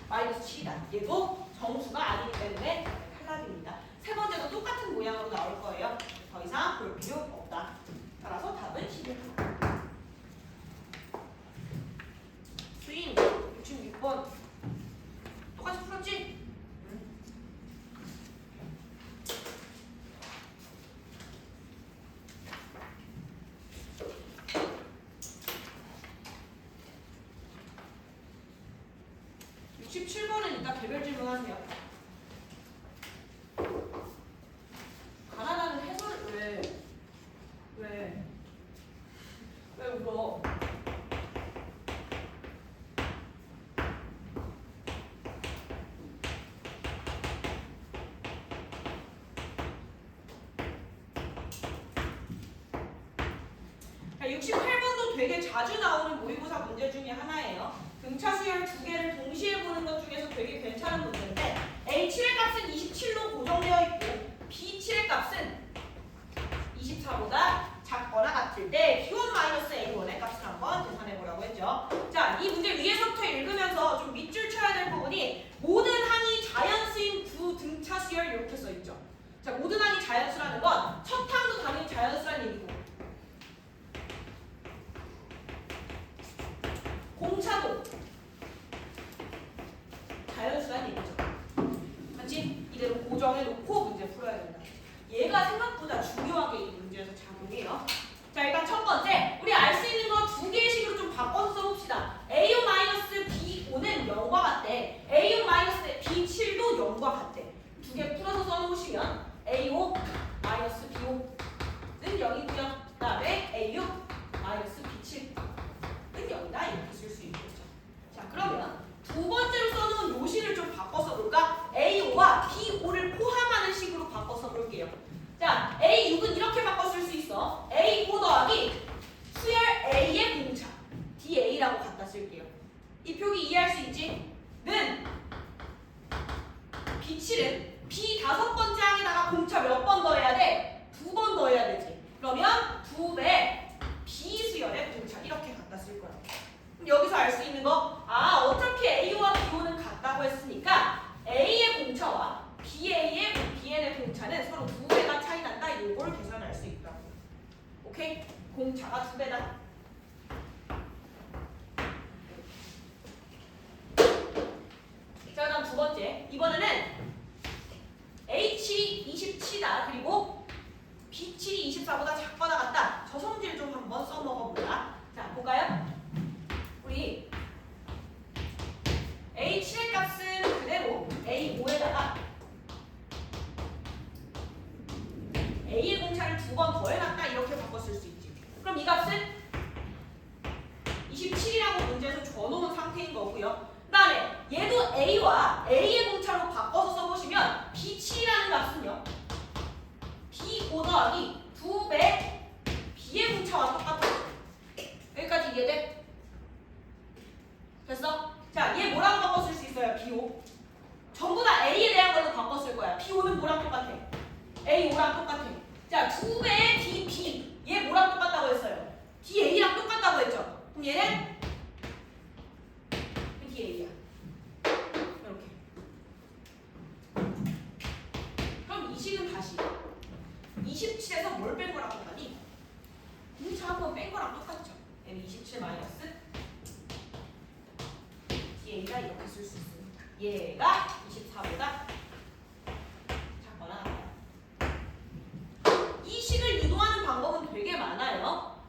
마이너스 7이다. 얘도 정수가 아니기 때문에 탈락입니다. 세 번째도 똑같은 모양으로 나올 거예요. 더 이상 볼 필요 없다. 따라서 답은 11번. 수인 66번 똑같이 풀었지? 응. 67번은 이따 개별 질문하세요. 가난한 해설 왜 울어? 자, 68번도 되게 자주 나오는 모의고사 문제 중에 하나예요. 등차 수열 두 개를 동시에 보는 것 중에서 되게 괜찮은 문제인데, A7의 값은 27로 고정되어 있고 B7의 값은 24보다 작거나 같을 때 B1-A1의 값을 한번 계산해보라고 했죠. 자, 이 문제 위에서부터 읽으면서 좀 밑줄 쳐야 될 부분이 모든 항이 자연수인 두 등차 수열 이렇게 써있죠. 자, 모든 항이 자연수라는 건 첫 항도 당연히 자연수라는 얘기고 공차도 자연수라는 얘기죠. 맞지? 이대로 고정해놓고 문제 풀어야 된다. 얘가 생각보다 중요하게 이 문제에서 작용해요. 자, 일단 첫 번째, 우리 알 수 있는 거 두 개의 식으로 좀 바꿔서 써봅시다. A5-B5는 0과 같대. A6-B7도 0과 같대. 두 개 풀어서 써놓으시면 A5-B5는 0이고요. 그 다음에 A6-B7는 0이다 이렇게 쓸 수 있겠죠. 2배다. 자, 그다음 두 번째. 이번에는 H 27이다. 그리고 B 24보다 작거나 같다. 저 성질 좀 한번 써먹어보자. 자, 볼까요? 우리 H의 값은 그대로 A5에다가 A의 공차를 2번 더해놨다 이렇게 바꿔 쓸 수 있지. 그럼 이 값은 27이라고 문제에서 줘놓은 상태인 거고요. 그 다음에 얘도 A와 A의 공차로 바꿔서 써보시면 B7이라는 값은요. B5 더하기 2배 B의 공차와 똑같아요. 여기까지 이해돼? 됐어? 자, 얘 뭐라고 바꿔 쓸 수 있어요? B5. 전부 다 A에 대한 걸로 바꿔 쓸 거야. B5는 뭐랑 똑같아? A5랑 똑같아. 자, 2배의 DB. 얘 뭐랑 똑같다고 했어요? DA랑 똑같다고 했죠? 그럼 얘는 DA야. 이렇게. 그럼 이 식은 다시 27에서 뭘 뺀 거랑 똑같니? 공차 한번 뺀 거랑 똑같죠? 얘는 27 마이너스 DA가 이렇게 쓸 수 있습니다. 얘가 24보다 작거나 같아요. 이 식을 이동하는 방법은 되게 많아요.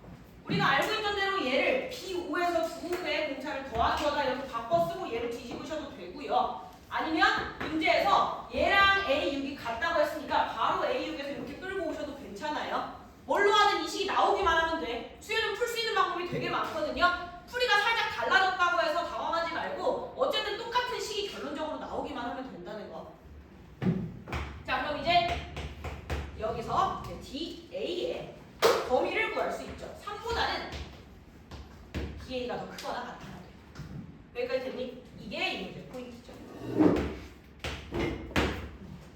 우리가 알고 있던 대로 얘를 B5에서 2배의 공차를 더하기거나 이렇게 바꿔 쓰고 얘를 뒤집으셔도 되고요. 아니면 문제에서 얘랑 A6이 같다고 했으니까 바로 A6에서 이렇게 끌고 오셔도 괜찮아요. 뭘로 하든 이 식이 나오기만 하면 돼. 수요는 풀 수 있는 방법이 되게 많거든요. 풀이가 살짝 달라졌다고 해서 당황하지 말고 어쨌든 똑같은 식이 결론적으로 나오기만 하면 된다는 거. 자, 그럼 이제 여기서 DA의 범위를 구할 수 있죠. 3보다는 DA가 더 크거나 같아야 돼. 여기까지 됐니? 이게 이 문제 포인트죠.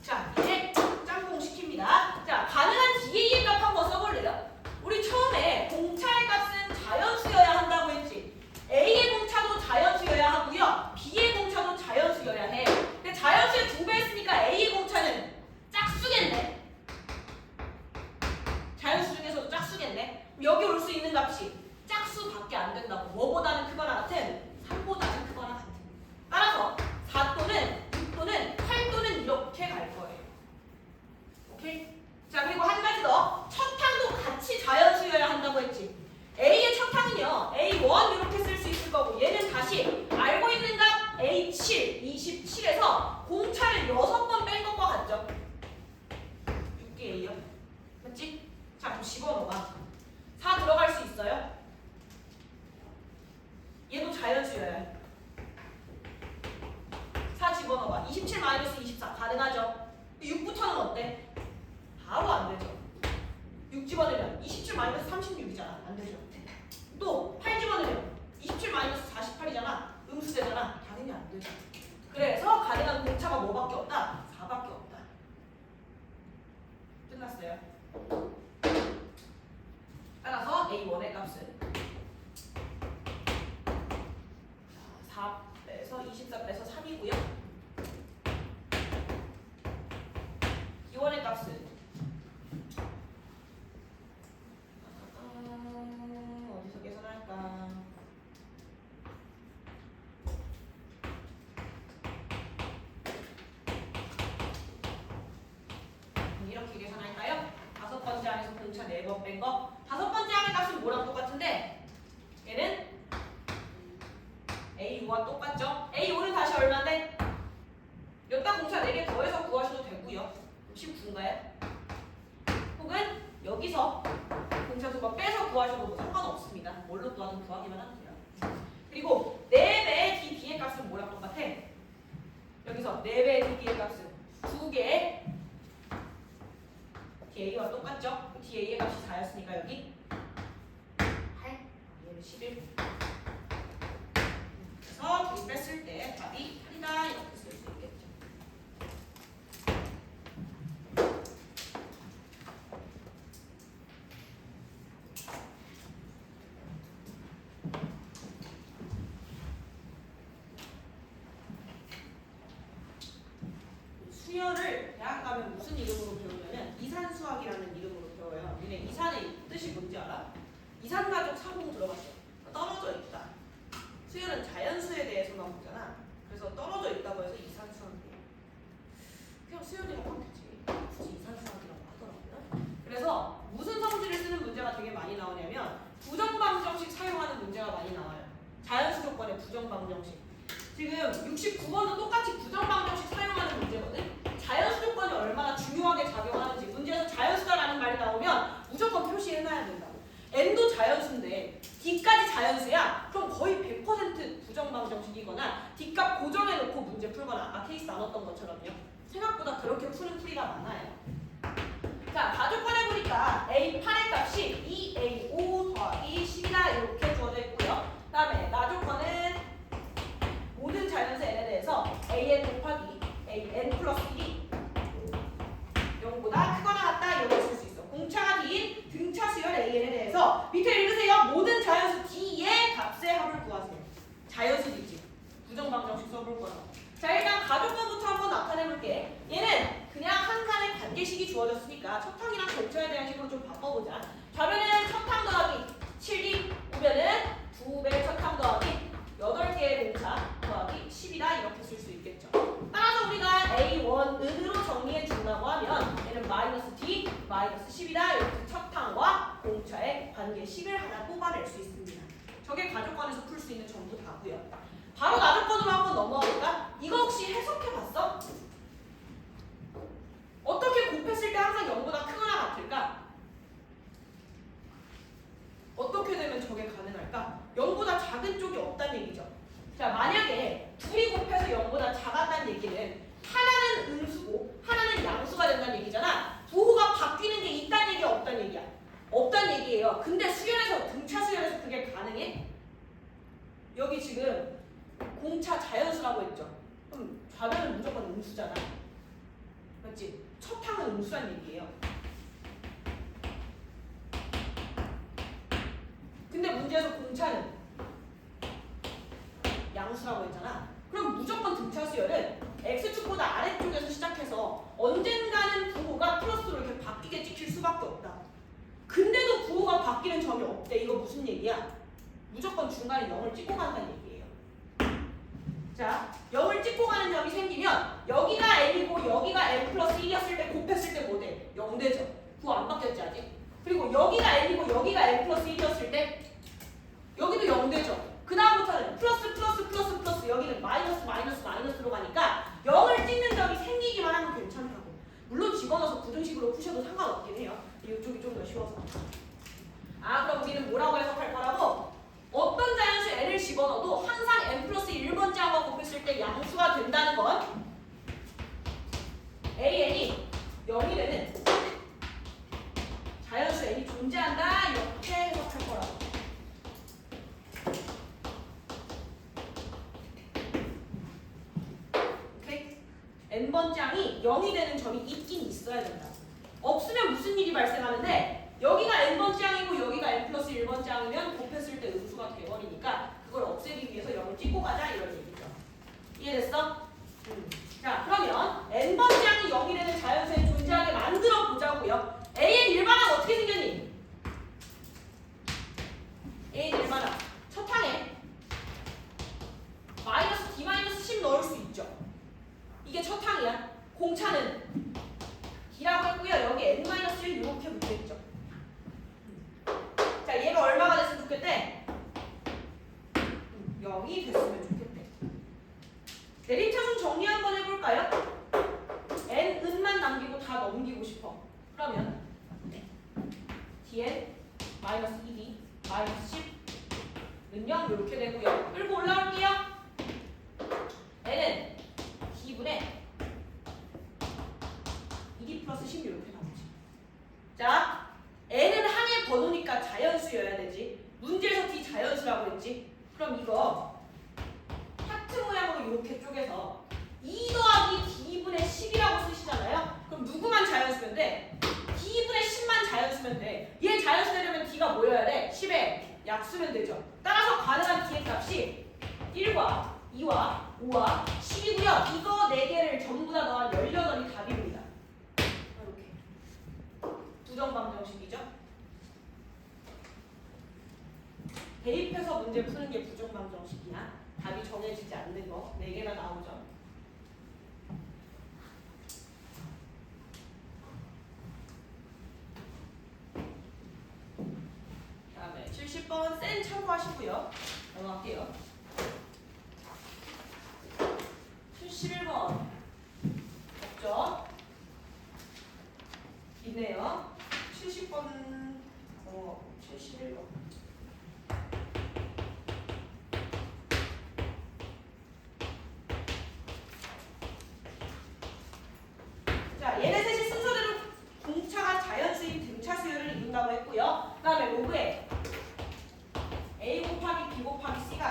자, 이제 짬뽕 시킵니다. 자, 가능한 DA의 값 한번 써볼래요? 우리 처음에 공차의 값은 자연수여야 한다고 했지. A의 공차도 자연수여야 하고요. B의 공차도 자연수여야 해. 근데 자연수의 2배 했으니까 A의 공차는 짝수겠네. 자연수 중에서도 짝수겠네. 그럼 여기 올 수 있는 값이 짝수밖에 안 된다고. 뭐보다는 크거나 같은 3보다는 크거나 같은. 따라서 4 또는 6 또는 8 또는 이렇게 갈 거예요. 오케이? 자, 그리고 한 가지 더. 첫 항도 같이 자연수여야 한다고 했지. A의 첫 항은요. A1 이렇게 쓸 수 있을 거고 얘는 다시 알고 있는 값 A7, 27에서 공차를 6번 뺀 것과 같죠? 6개예요. 맞지? 자, 그럼 집어넣어봐. 4 들어갈 수 있어요? 얘도 자연수여야 해. 4 집어넣어봐. 27 마이너스 24 가능하죠? 6부터는 어때? 바로 안 되죠. 6 집어넣으면 27 마이너스 36이잖아. 안 되죠. 또 8 집어넣으면 27 마이너스 48이잖아. 음수되잖아. 당연히 안 되죠. 그래서 가능한 공차가 뭐밖에 없다? 4밖에 없다. 끝났어요. 따라서 A1의 값은 4 빼서 24 빼서 3이고요. B1의 값은 어디서 계산할까? 이렇게 계산할까요? 5번째 항에서 공차 4번 뺀 거. 5번째 항의 값은 뭐랑 똑같은데? 얘는 A5와 똑같죠? A5는 다시 얼마인데? 여기다 공차 4개 더해서 구하셔도 되고요. 19인가요? 혹은 여기서 공차 2번 빼서 구하셔도 뭐 상관없습니다. 뭘로 구하든 구하기만 하면 돼요. 그리고 4배의 DB의 값은 뭐랑 똑같아? 여기서 4배의 DB의 값은 2개의 DA와 똑같죠? DA의 값이 4였으니까 여기 8, 얘는 11. 그래서 둘 뺐을 때 답이 8이다 이렇게 쓸 수 있겠죠. 수열을 대학 가면 무슨 이름으로 배우냐면 이산수학이라는 이름으로 배워요. 니네 이산의 뜻이 뭔지 알아? 이산 같은 해가지고 사공 들어갔어. 떨어져 있다. 수열은 자연수에 대해서만 보잖아. 그래서 떨어져 있다고 해서 이산수학이에요. 그냥 수열이라고 하면 되지. 굳이 이산수학이라고 하더라고요. 그래서 무슨 성질을 쓰는 문제가 되게 많이 나오냐면 부정방정식 사용하는 문제가 많이 나와요. 자연수 조건의 부정방정식. 지금 69번도 똑같이 부정방정식 사용하는 문제거든. 자연수 조건이 얼마나 중요하게 작용하는지 문제에서 자연수다라는 말이 나오면 무조건 표시해놔야 된다고. n도 자연수인데 d까지 자연수야? 그럼 거의 100% 부정방정식이거나 d값 고정해놓고 문제 풀거나 아까 케이스 나눴던 것처럼요. 생각보다 그렇게 푸는 풀이가 많아요. 자, 가족권 해보니까 A8의 값이 2A5 더하기 10이다 이렇게 주어져 있고요. 그 다음에 나조건은 모든 자연수 n에 대해서 an 곱하기 an 플러스 1이 0보다 크거나 같다 이렇게 쓸 수 있어. 공차가 d인 등차 수열 an에 대해서 밑에 읽으세요. 모든 자연수 d의 값의 합을 구하세요. 자연수 d지. 부정방정식 써볼 거라. 자, 일단 가족권부터 한번 나타내볼게. 얘는 그냥 한 칸의 관계식이 주어졌으니까 첩탕이랑 겹쳐에 대한 식으로 좀 바꿔보자. 좌변은 첩탕 더하기 7이, 우변은 2배 첩탕 더하기 8개의 공차 더하기 10이다 이렇게 쓸 수 있겠죠. 따라서 우리가 A1은으로 정리해 준다고 하면 얘는 마이너스 D, 마이너스 10이다 이렇게 첩탕과 공차의 관계식을 하나 뽑아낼 수 있습니다. 저게 가족권에서 풀 수 있는 전부 다고요. 바로 나조건으로 한번 넘어가 볼까? 이거 혹시 해석해봤어? 어떻게 곱했을 때 항상 0보다 크거나 같을까? 어떻게 되면 저게 가능할까? 0보다 작은 쪽이 없다는 얘기죠. 자, 만약에 둘이 곱해서 0보다 작았다는 얘기는 하나는 음수고 하나는 양수가 된다는 얘기잖아. 부호가 바뀌는 게 있다는 얘기야, 없다는 얘기야? 없다는 얘기예요. 근데 수열에서, 등차 수열에서 그게 가능해? 여기 지금 공차 자연수라고 했죠. 그럼 좌변은 무조건 음수잖아. 맞지? 첩탕은 음수란 얘기예요. 근데 문제에서 공차는 양수라고 했잖아. 그럼 무조건 등차 수열은 x축보다 아래쪽에서 시작해서 언젠가는 부호가 플러스로 이렇게 바뀌게 찍힐 수밖에 없다. 근데도 부호가 바뀌는 점이 없대. 이거 무슨 얘기야? 무조건 중간에 0을 찍고 간다는 얘기예요. 자, 0을 찍고 가는 점이 생기면 여기가 n이고 여기가 n 플러스 1이었을 때 곱했을 때 뭐 돼? 0 되죠. 부호 안 바뀌었지 아직? 그리고 여기가 n이고 여기가 n 플러스 1이었을 때 여기도 0 되죠. 그 다음부터는 플러스 플러스 플러스 플러스 여기는 마이너스 마이너스 마이너스로 가니까 0을 찍는 점이 생기기만 하면 괜찮다고. 물론 집어넣어서 부등식으로 푸셔도 상관없긴 해요. 이쪽이 좀 더 쉬워서. 아, 그럼 우리는 뭐라고 해석할 거라고? 어떤 자연수 n을 집어넣어도 항상 n 플러스 1번째하고 곱했을 때 양수가 된다는 건 an이 0이 되는 자연수 n이 존재한다 이렇게 해석할 거라고. 오케이? n번째 항이 0이 되는 점이 있긴 있어야 된다. 없으면 무슨 일이 발생하는데 여기가 n번째 항이고 여기가 n 플러스 1번째 항이면 곱했을 때 음수가 돼버리니까 그걸 없애기 위해서 0을 찍고 가자 이런 얘기죠. 이해됐어? 자, 그러면 n번째 항이 0이 되는 자연수에 존재하게 만들어 보자고요. a의 일반항 어떻게 생겼니? a의 일반항 첫 항에 마이너스 d 마이너스 10 넣을 수 있죠. 이게 첫 항이야. 공차는 d라고 했고요. 여기 n-1 이렇게 붙겠죠. 자, 얘가 얼마가 됐으면 좋겠대? 0이 됐으면 좋겠대. 내림차순 정리 한번 해볼까요? n은만 남기고 다 넘기고 싶어. 그러면 dn 마이너스 2d 마이너스 10은 0 이렇게 되고요. 끌고 올라올게요. n은 d분의 2d 플러스 10 이렇게 나오지. 자, n은 항의 번호니까 자연수여야 되지. 문제에서 d 자연수라고 했지. 그럼 이거 하트 모양으로 이렇게 쪼개서 2 더하기 d분의 10이라고 쓰시잖아요. 그럼 누구만 자연수면 돼? d분의 10만 자연수면 돼. 얘 자연수 되려면 d가 뭐여야 돼? 10에 약수면 되죠. 따라서 가능한 d의 값이 1과 2와 5와 10이고요. 이거 4개를 전부 다 더한 18이 답입니다. 이렇게 부정방정식이죠. 대입해서 문제 푸는 게 부정방정식이야. 답이 정해지지 않는 거 4개나 나오죠. 다음에 70번 센 참고하시고요. 넘어갈게요. 71번 없죠? 있네요. 70번 71번 자, 얘네 셋이 순서대로 공차가 자연수인 등차 수열을 이룬다고 했고요. 그 다음에 로그에 A 곱하기 B 곱하기 C가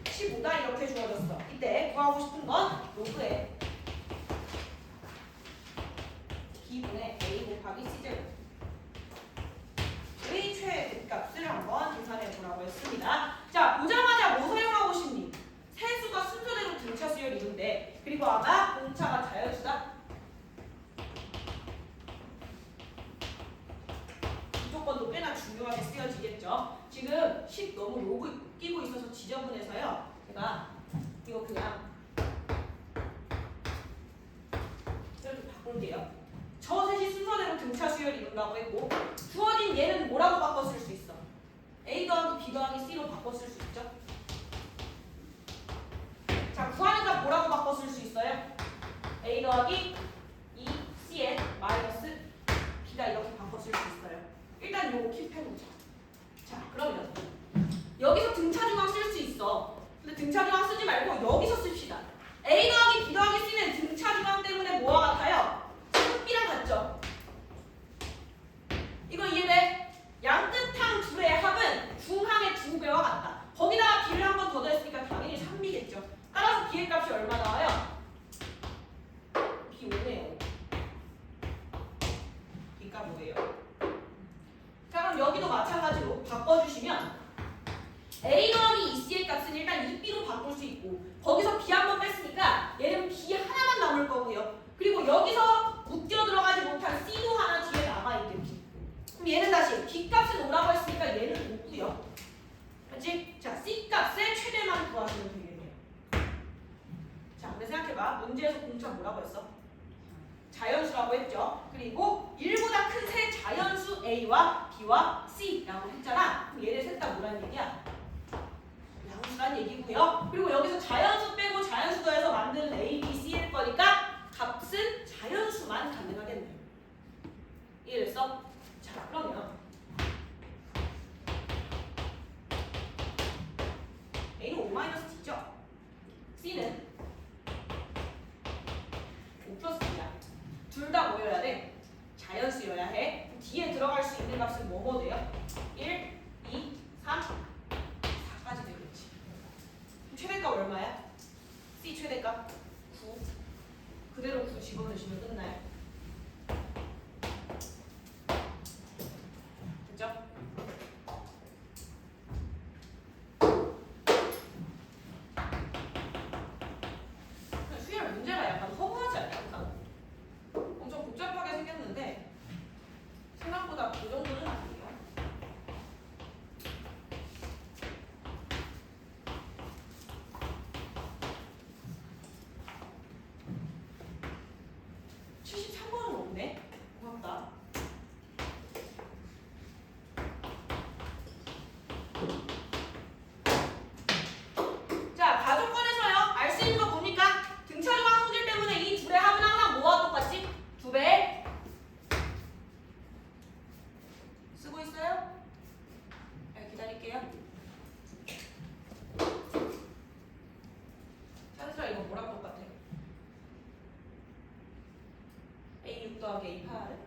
15다 이렇게 주어졌어. 이때 구하고 싶은 건 로그에 B분의 A 곱하기 C제곱 의 최대값을 한번 계산해 보라고 했습니다. 자, 보자마자 뭐 사용하고 싶니? 세수가 순서대로 등차 수열이 이룬대. 그리고 아마 공차가 자연수다. 이 조건도 꽤나 중요하게 쓰여지겠죠. 지금 10 너무 로그 끼고 있어서 지저분해서요. 제가 이거 그냥 이렇게 바꿀게요. 저 셋이 순서대로 등차 수열이 이룬다고 했고 주어진 얘는 뭐라고 바꿔 쓸 수 있어? A 더하기 B 더하기 C로 바꿔 쓸 수 있죠? 자, 구하는 값 뭐라고 바꿔 쓸 수 있어요? A 더하기 2Cn 마이너스 B다 이렇게 바꿔 쓸 수 있어요. 일단 요거 킵해놓자. 자, 그러면 여기서 등차중앙 쓸 수 있어. 근데 등차중앙 쓰지 말고 여기서 씁시다. A 더하기 B 더하기 C는 등차중앙 때문에 뭐와 같아요? B랑 같죠? 이거 이해돼? 양끝항 둘의 합은 중항의 2배와 같다. 거기다가 B를 한 번 더 더했으니까 당연히 3B겠죠. 따라서 B의 값이 얼마 나와요? B 5네요. B값 5예요. 자, 그럼 여기도 마찬가지로 바꿔주시면 A 더하기 2C의 값은 일단 2B로 바꿀 수 있고 거기서 B 한 번 뺐으니까 얘는 B 하나만 남을 거고요. 그리고 여기서 묶여 들어가지 못한 C도 하나 뒤에 남아있겠지. 그럼 얘는 다시 B값은 5라고 했으니까 얘는 5고요. 그렇지? 자, C값의 최대만 구하시면 되겠네요. 자, 근데 생각해봐. 문제에서 공차 뭐라고 했어? 자연수라고 했죠. 그리고 1보다 큰 세 자연수 A와 B와 C라고 했잖아. 그럼 얘네 셋 다 뭐란 얘기야? 양수란 얘기고요. 그리고 여기서 자연수 빼고 자연수 더해서 만드는 A, B, C일 거니까 값은 자연수만 가능하겠네요. 이해됐어? 자, 그러면 A는 5-D죠? C는 5 플러스 D야. 둘 다 뭐여야 돼? 자연수여야 해. 뒤에 들어갈 수 있는 값은 뭐뭐 돼요? 1, 2, 3, 4까지 되겠지. 그럼 최대값 얼마야? C 최대값 9. 그대로 9 집어넣으시면 끝나요. 됐죠? 수열 문제가 약간 허무하지 않나? 엄청 복잡하게 생겼는데 생각보다 그 정도는 아니에요. 고맙다. 자, 가족권에서요. 알 수 있는 거 뭡니까? 등차중앙 성질 때문에 이 둘의 합은 항상 뭐와 똑같지? 2배. 쓰고 있어요? 네, 기다릴게요. 찬스라 이거 뭐랑 똑같아? A6 더하기 A8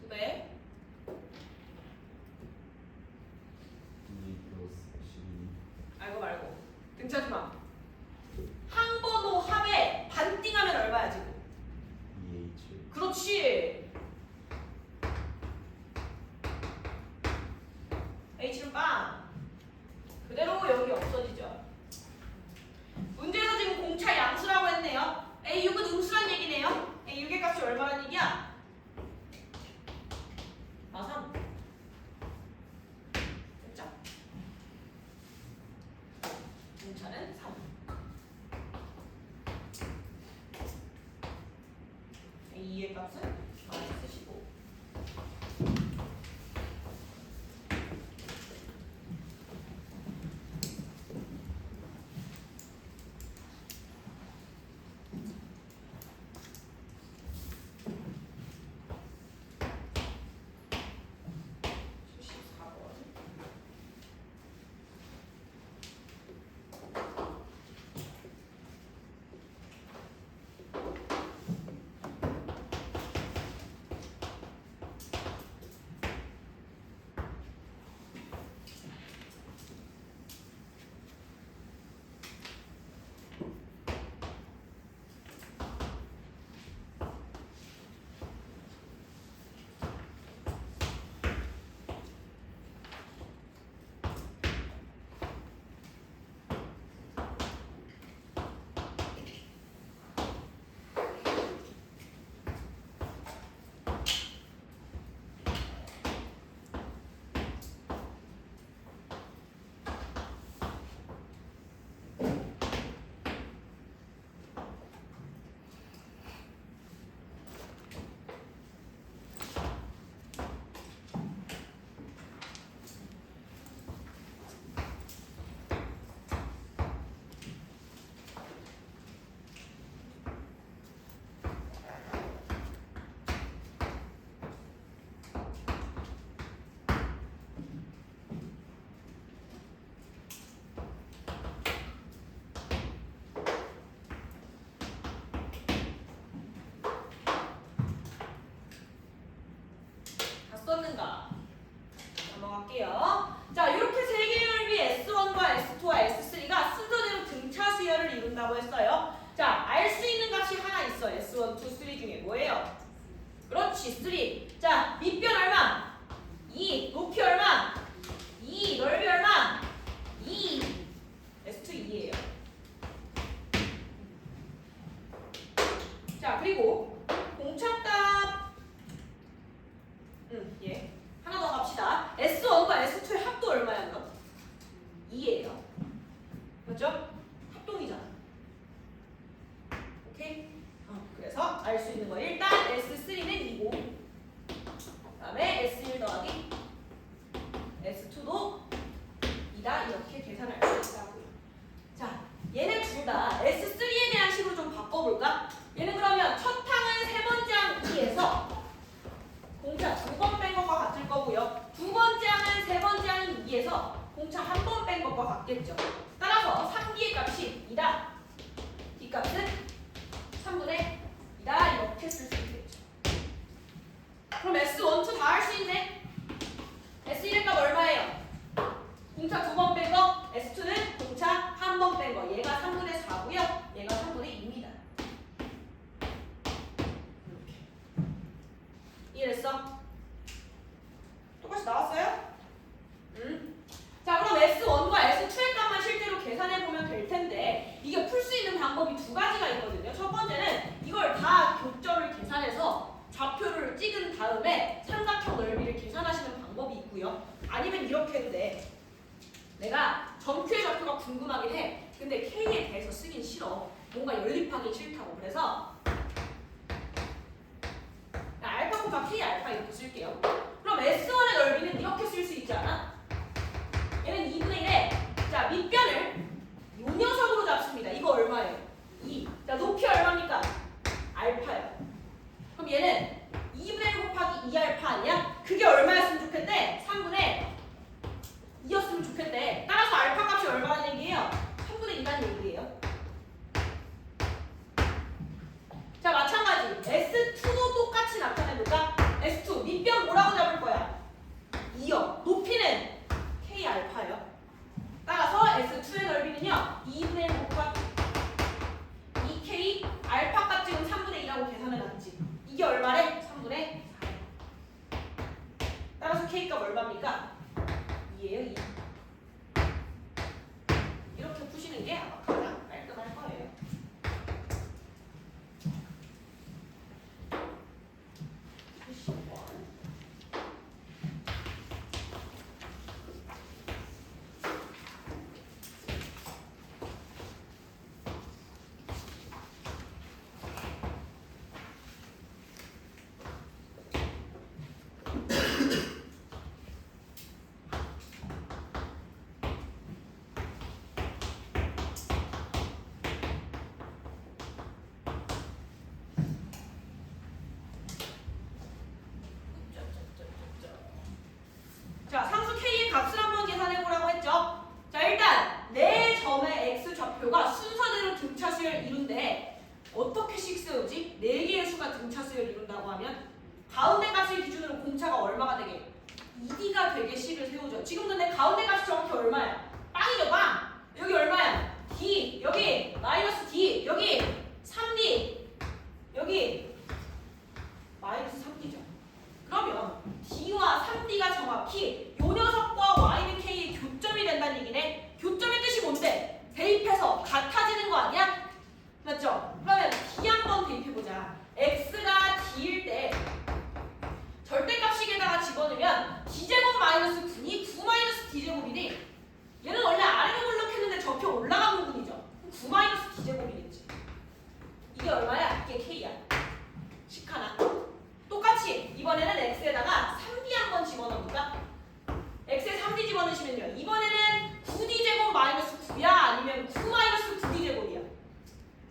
2배. 2 플러스 12. 알고 말고 등차중앙 항번호 합에 반띵하면 얼마야 지금? 2H. 그렇지. H는 빵. 그대로 여기 없어지죠. 문제에서 지금 공차 양수라고 했네요. A6은 음수란 얘기네요. A6의 값이 얼마란 얘기야? 3. 값은 마이너스 15. 썼는가? 넘어갈게요. 자, 이렇게 세 개의 넓이 S1과 S2와 S3가 순서대로 등차 수열을 이룬다고 했어요. 자, 알 수 있는 값이 하나 있어. S1, 2, 3 중에 뭐예요? 그렇지, 3. 자, 밑변 얼마? 2. 높이 얼마? 2. 넓이 얼마? 2. S2 2예요. 자, 그리고 공차값 예. 하나 더 갑시다. S1과 S2의 합도 얼마야, 그럼? 2예요. 맞죠? 합동이잖아. 오케이? 그래서 알 수 있는 거 일단 S3는 2고 그다음에 S1 더하기 S2도 2다 이렇게 계산할 수 있다고요. 자, 얘네 둘 다 S3에 대한 식으로 좀 바꿔볼까? 얘는 그러면 첫 항은 세 번째 항 2에서 공차 두 번 뺀 것과 같을 거고요. 두 번째 항은 세 번째 항인 2에서 공차 한 번 뺀 것과 같겠죠. 따라서 3D의 값이 2다. D값은 3분의 2다. 이렇게 쓸 수 있겠죠. 그럼 S1, 2 다 할 수 있네. S1의 값 얼마예요? 공차 두 번 뺀 거. S2는 공차 한 번 뺀 거. 얘가 3분의 4고요. 얘가 3분의 2입니다. 이해됐어? 똑같이 나왔어요? 자, 그럼 S1과 S2의 값만 실제로 계산해보면 될 텐데 이게 풀 수 있는 방법이 두 가지가 있거든요. 첫 번째는 이걸 다 격절을 계산해서 좌표를 찍은 다음에 삼각형 넓이를 계산하시는 방법이 있고요. 아니면 이렇게 해도 돼. 내가 점표의 좌표가 궁금하긴 해. 근데 K에 대해서 쓰긴 싫어. 뭔가 연립하기 싫다고. 그래서 알파 곱하 K 알파 이렇게 쓸게요. 그럼 S1의 넓이는 이렇게 쓸 수 있지 않아? 얘는 2분의 1에 자, 밑변을 요 녀석으로 잡습니다. 이거 얼마예요? 2. 자, 높이 얼마입니까? 알파예요. 그럼 얘는 2분의 1 곱하기 2알파 아니야? 그게 얼마였으면 좋겠대? 3분의 2였으면 좋겠대. 따라서 알파 값이 얼마라는 얘기예요? 3분의 2라는 얘기예요. 자, 마찬가지 S2도 똑같이 나타내볼까? S2 밑변 뭐라고 잡을 거야? 2요. 높이는 K 알파요. 따라서 S2의 넓이는요 2분의 1 곱하기 2K 알파 값 지금 3분의 2라고 계산해놨지. 이게 얼마래? 3분의 4. 따라서 K 값 얼마입니까? 2예요. 2. 이렇게 푸시는 게 아마 가장 깔끔할 거예요. 자, 상수 K의 값을 한번 계산해 보라고 했죠. 자, 일단 네 점의 X 좌표가 순서대로 등차수열 이룬데 어떻게 식 세우지? 네 개의 수가 등차수열 이룬다고 하면 가운데 값을 기준으로 공차가 얼마가 되게? 2D가 되게 식을 세우죠. 지금도 내 가운데 값이 정확히 얼마야? 빵이죠, 빵! 여기 얼마야? D, 여기 마이너스 D, 여기 3D, 여기 마이너스 3D죠. 그러면 D와 3D가 정확히 요 녀석과 Y는 K의 교점이 된다는 얘기네. 교점의 뜻이 뭔데? 대입해서 같아지는 거 아니야? 맞죠? 그러면 D 한번 대입해보자. X가 D일 때 절대값식에다가 집어넣으면 D제곱 마이너스 9니 9 마이너스 D제곱이니 얘는 원래 아래로 블록했는데 접혀 올라간 부분이죠. 9 마이너스 D제곱이겠지. 이게 얼마야? 이게 K야. 식 하나. 똑같이 이번에는 X에다가 3D 한번 집어넣어볼까? X에 3D 집어넣으시면요. 이번에는 9D제곱 마이너스 9야? 아니면 9 마이너스 9D제곱이야?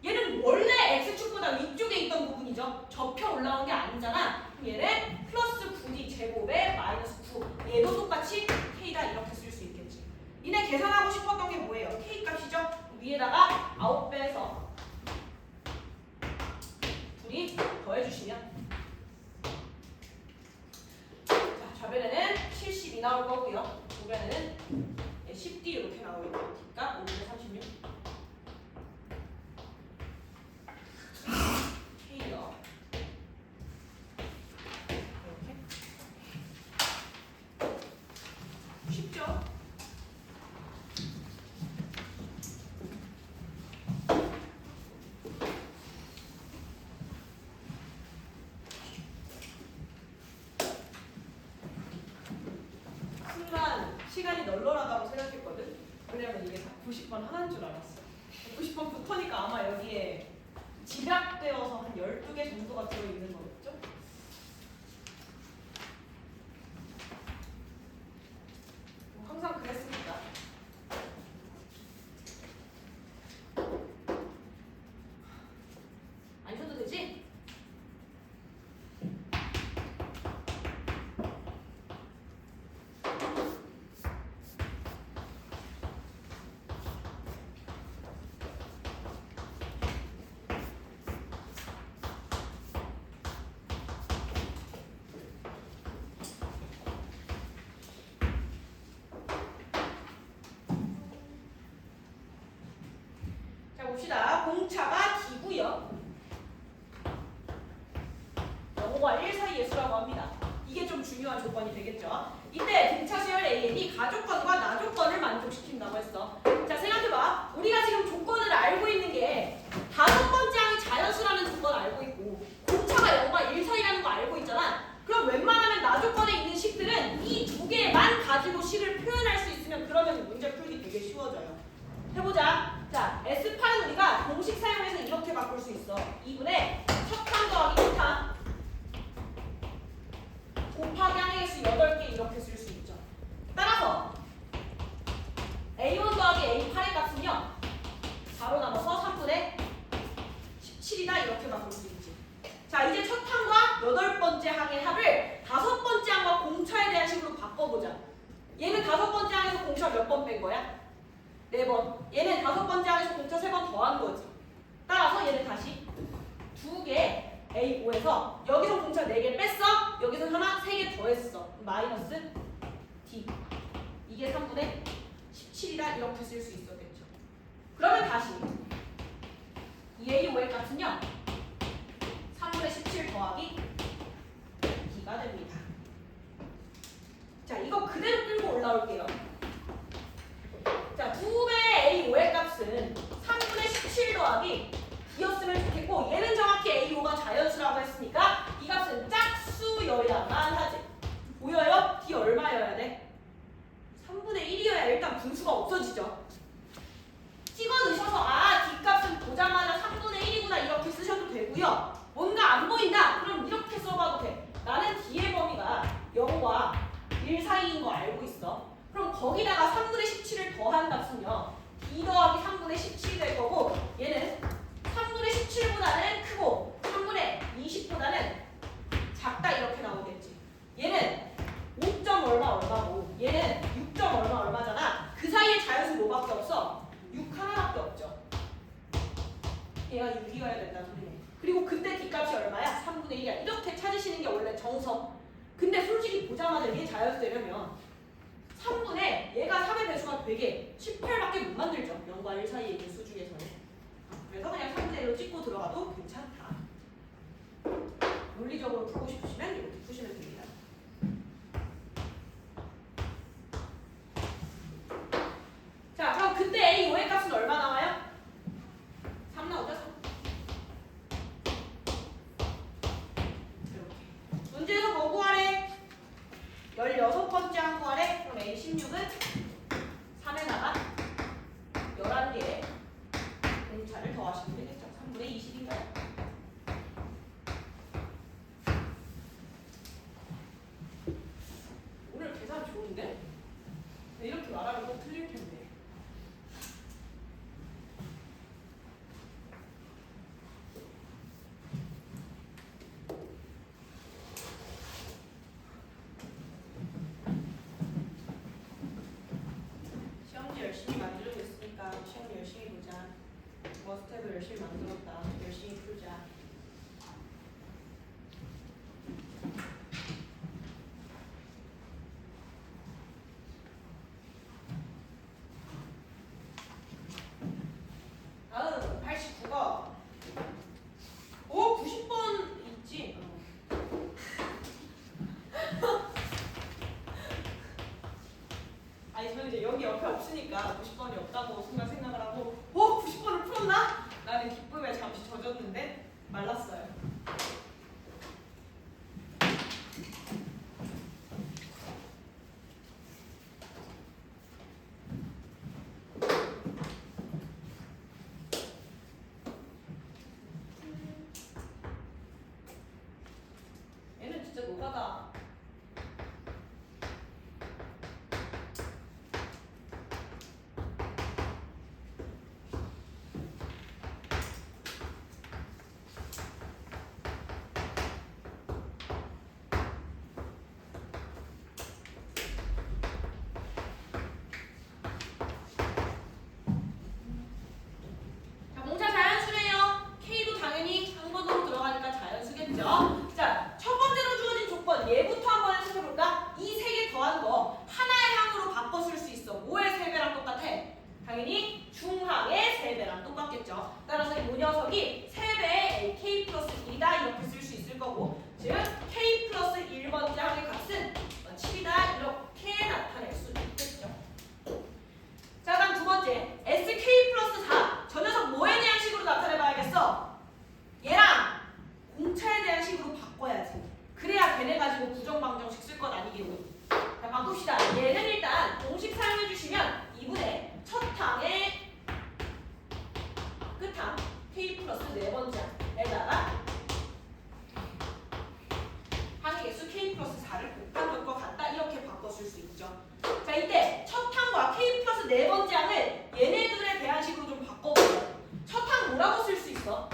얘는 원래 X축보다 위쪽에 있던 부분이죠. 접혀 올라온 게 아니잖아. 그럼 얘는 플러스 9D제곱에 마이너스 9. 얘도 똑같이 K다 이렇게 쓸 수 있겠지. 니네 계산하고 싶었던 게 뭐예요? K 값이죠? 위에다가 9배에서 둘이 더해주시면 자, 좌변에는 70이 나올 거고요. 우변에는 10D 이렇게 나오겠죠. D가 536 K요. 이렇게 쉽죠? 순간 시간이 널널하다고 생각했거든. 왜냐면 이게 다 90번 하나인 줄 알았어. 90번 붙으니까 아마 여기에 집약되어서 한 12개 정도가 들어있는 거겠죠? 뭐 항상 그랬으니까. 안 써도 되지? 자, 봅시다. 공차가 D고요. 0과 1 사이의 수라고 합니다. 이게 좀 중요한 조건이 되겠죠. 이때 등차수열 AN이 가조건과 나조건을 만족시킨다고 했어. 자, 생각해봐. 우리가 지금 조건을 알고 있는 게 다섯 번째 항이 자연수라는 조건을 알고 있고 공차가 0과 1 사이라는 거 알고 있잖아. 그럼 웬만하면 나조건에 있는 식들은 이 두 개만 가지고 식을 표현할 수 있으면 그러면 문제 풀기 되게 쉬워져요. 해보자. 자, S8은 우리가 공식 사용해서 이렇게 바꿀 수 있어. 2분의 척함 더하기 척함 곱하기 항의 수 8개 이렇게 쓸 수 있죠. 따라서 A1 더하기 A8의 값은요. 바로 남아서 3분의 17이다 이렇게 바꿀 수 있지. 자, 이제 첫 항과 8번째 항의 합을 5번째 항과 공차에 대한 식으로 바꿔보자. 얘는 5번째 항에서 공차 몇 번 뺀 거야? 4번. 얘는 5번째 항에서 공차 3번 더한 거지. 따라서 얘는 다시 2개 A5에서 여기서 공차 4개 뺐어. 여기서 하나 3개 더했어. 마이너스 D. 이게 3분의 17이다 이렇게 쓸 수 있었겠죠. 그러면 다시 2A5의 값은요. 3분의 17 더하기 D가 됩니다. 자, 이거 그대로 끌고 올라올게요. 자, 2배 A5의 값은 3분의 17 더하기 D였으면 좋겠고 얘는 정확히 A5가 자연수라고 했으니까 이 값은 짝수여야만 하지. 보여요? D 얼마여야 돼? 3분의 1이어야 일단 분수가 없어지죠. 찍어 넣으셔서 D 값은 보자마자 3분의 1이구나 이렇게 쓰셔도 되고요. 뭔가 안 보인다? 그럼 이렇게 써봐도 돼. 나는 D의 범위가 0과 1 사이인 거 알고 있어. 그럼 거기다가 3분의 17을 더한 값은요. D 더하기 3분의 17이 될 거고 얘는 3분의 17보다는 크고 3분의 20보다는 작다 이렇게 나오겠지. 얘는 5점 얼마고 얘가 6이어야 된다는 소리네. 그리고 그때 뒷값이 얼마야? 3분의 1이야. 이렇게 찾으시는 게 원래 정석. 근데 솔직히 보자마자 이게 자연수되려면 3분의 얘가 3의 배수가 되게 18밖에 못 만들죠. 0과 1 사이에 있는 수 중에서는. 그래서 그냥 3분의 1로 찍고 들어가도 괜찮다. 논리적으로 풀고 싶으시면 이렇게 푸시면 됩니다. 자, 그럼 그때 A, O의 값은 얼마 나와요? 3 나오죠? 3. 이렇게. 문제에서 뭐 구하래? 16번째 한 구하래? 그럼 A16은 3에다가 11개의 공차를 더하시면 되겠죠. 3분의 20인가요? 오늘 계산 좋은데? 이렇게 말하면 꼭 틀릴 텐데. 시험지 열심히 만들고 있으니까 시험 열심히 보자. 머스텝을 열심히 만들었다. 열심히 풀자. 다음 89번. 오 90번 있지? 아니 저는 이제 여기 옆에 없으니까 90번이 없다고 순간 생각을 하고 90번을 풀었나? 나는 기쁨에 잠시 젖었는데 말랐어요. 얘는 진짜 노가다. 자, 공차 자연수네요. K도 당연히 상번으로 들어가니까 자연수겠죠. 자, 첫 번째로 주어진 조건 얘부터 한번 해석해볼까? 이 세 개 더한 거 하나의 항으로 바꿔 쓸 수 있어. 뭐의 3배랑 똑같아? 당연히 중항의 3배랑 똑같겠죠. 따라서 이 녀석이 3배의 K 플러스 1이다 이렇게 쓸 수 있을 거고, 즉 K 플러스 1번째 항의 값은 7이다 이렇게 나타낼 수 있겠죠. 자, 다음 두 번째 SK 플러스 4. 저 녀석 뭐에 대한 식으로 나타내봐야겠어? 얘랑 공차에 대한 식으로 바꿔야지. 그래야 걔네 가지고 부정방정식 쓸 것 아니겠니? 자, 바꿉시다. 얘는 일단 공식 사용해주시면 2분의 첫 항의 끝항 K 플러스 4번째에다가 항의 개수 K 플러스 4를 곱한 것과 같다 이렇게 바꿔 쓸 수 있죠. 자, 이때 첫 항과 K 플러스 4번째 항을 얘네들에 대한 식으로 좀 바꿔보자. 첫 항 뭐라고 쓸 수 있어?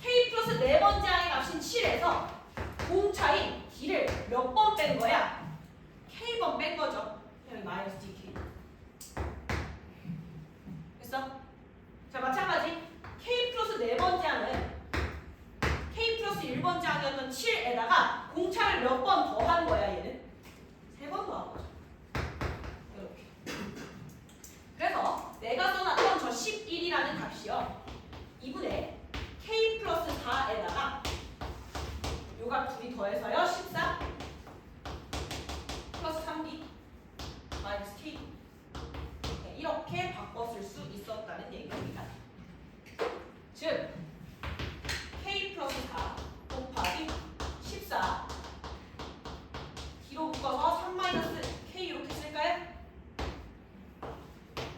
K 플러스 4번째 항의 값인 7에서 공차인 D를 몇 번 뺀 거야? K번 뺀 거죠. 그냥 마이너스 DK. 됐어? 자, 마찬가지 K 플러스 4번째 항은 K 플러스 1번째 항이었던 7에다가 공차를 몇 번 더한 거야 얘는? 3번 더한 거죠. 이렇게. 그래서 내가 써놨던 저 11이라는 값이요 2분의 K 플러스 4에다가 요가 둘이 더해서요 14 플러스 3D 마이너스 K 이렇게 바꿔 쓸 수 있었다는 얘기입니다. 즉 K 플러스 4 곱하기 14 D로 묶어서 3 마이너스 K 이렇게 쓸까요?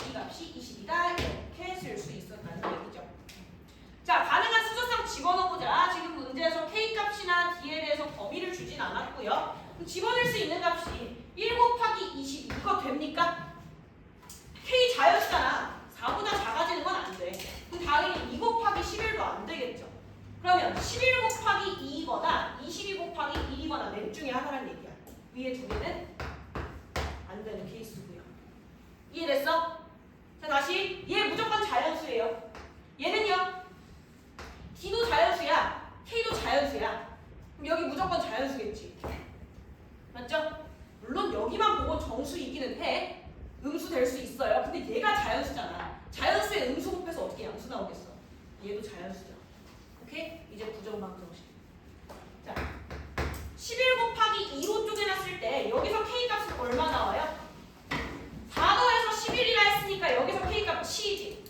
이 값이 20이다 이렇게 쓸 수 있었다는 얘기죠. 자, 가능한 수저상 집어넣어보자. 지금 문제에서 K 값이나 D에 대해서 범위를 주진 않았고요. 집어넣을 수 있는 값이 1 곱하기 20 이거 됩니까? K 자연수잖아. 4보다 작아지는 건 안 돼. 그럼 당연히 2 곱하기 11도 안 되겠죠. 그러면 11 곱하기 2이거나 22 곱하기 1이거나 넷 중에 하나란 얘기야. 위에 두 개는 안 되는 케이스고요. 이해됐어? 자, 다시 얘 무조건 자연수예요. 얘는요 여기만 보고 정수이기는 해. 음수 될 수 있어요. 근데 얘가 자연수잖아. 자연수의 음수 곱해서 어떻게 양수 나오겠어? 얘도 자연수죠. 오케이? 이제 부정방정식. 자, 11 곱하기 2로 쪼개놨을 때 여기서 K값은 얼마 나와요? 4 더해서 11이라 했으니까 여기서 K값 7이지.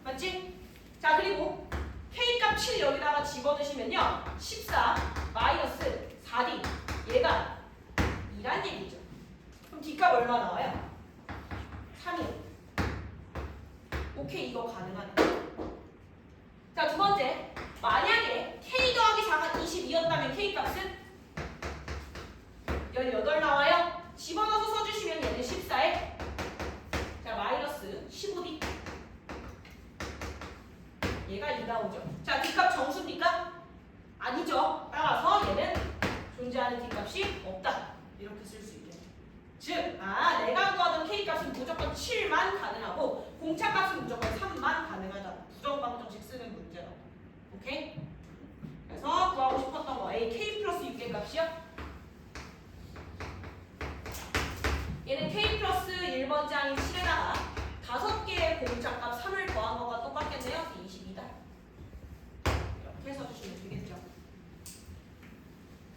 맞지? 자, 그리고 K값 7 여기다가 집어넣으시면요. 14 마이너스 4D 얘가 2란 얘기죠. 그럼 D값 얼마 나와요? 3이요. 오케이, 이거 가능하네. 자, 두 번째. 만약에 K 더하기 4가 22였다면 K값은 18 나와요. 집어넣어서 써주시면 얘는 14에 자 마이너스 15D 얘가 2 나오죠. 자, D값 정수입니까? 아니죠. 따라서 얘는 존재하는 D값이 없다. 이렇게 쓸 수 있겠네. 즉, 내가 구하던 K값은 무조건 7만 가능하고 공차값은 무조건 3만 가능하다. 부정방정식 쓰는 문제로. 오케이? 그래서 구하고 싶었던 거 A K 플러스 6의 값이요. 얘는 K 플러스 1번 장인 7에다가 5개의 공차값 3을 더한 거가 똑같겠네요. 22다. 이렇게 써주시면 되겠죠.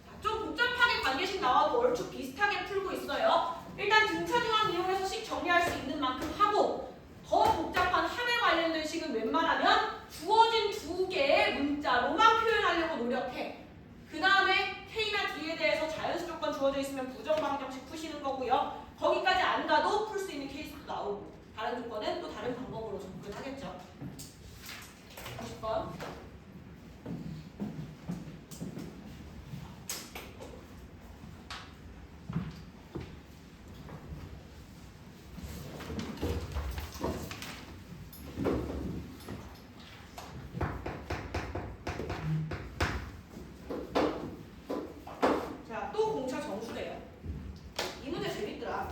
자, 좀 복잡하게 관계식 나와도 얼추 비슷하게 풀고 있어요. 일단 등차중앙 이용해서 식 정리할 수 있는 만큼 하고 더 복잡한 합에 관련된 식은 웬만하면 주어진 2개의 문자로만 표현하려고 노력해. 그 다음에 K나 D에 대해서 자연수 조건 주어져 있으면 부정방정식 푸시는 거고요. 거기까지 안 가도 풀 수 있는 케이스도 나오고 다른 조건은 또 다른 방법으로 접근하겠죠. 90번. 자, 또 공차 정수래요. 이 문제 재밌더라.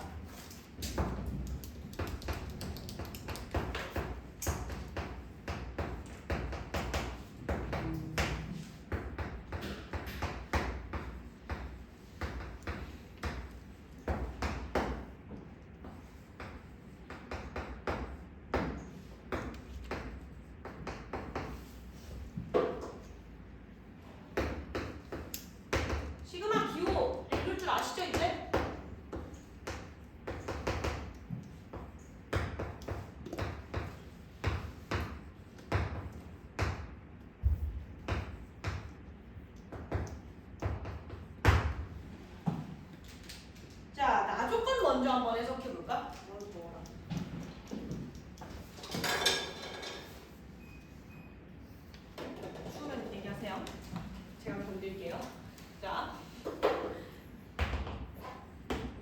시그마 기호 읽을 줄 아시죠 이제? 자, 나 조건 먼저 한번 해석해 볼까? 추우면 얘기하세요. 제가 건들게요. 자,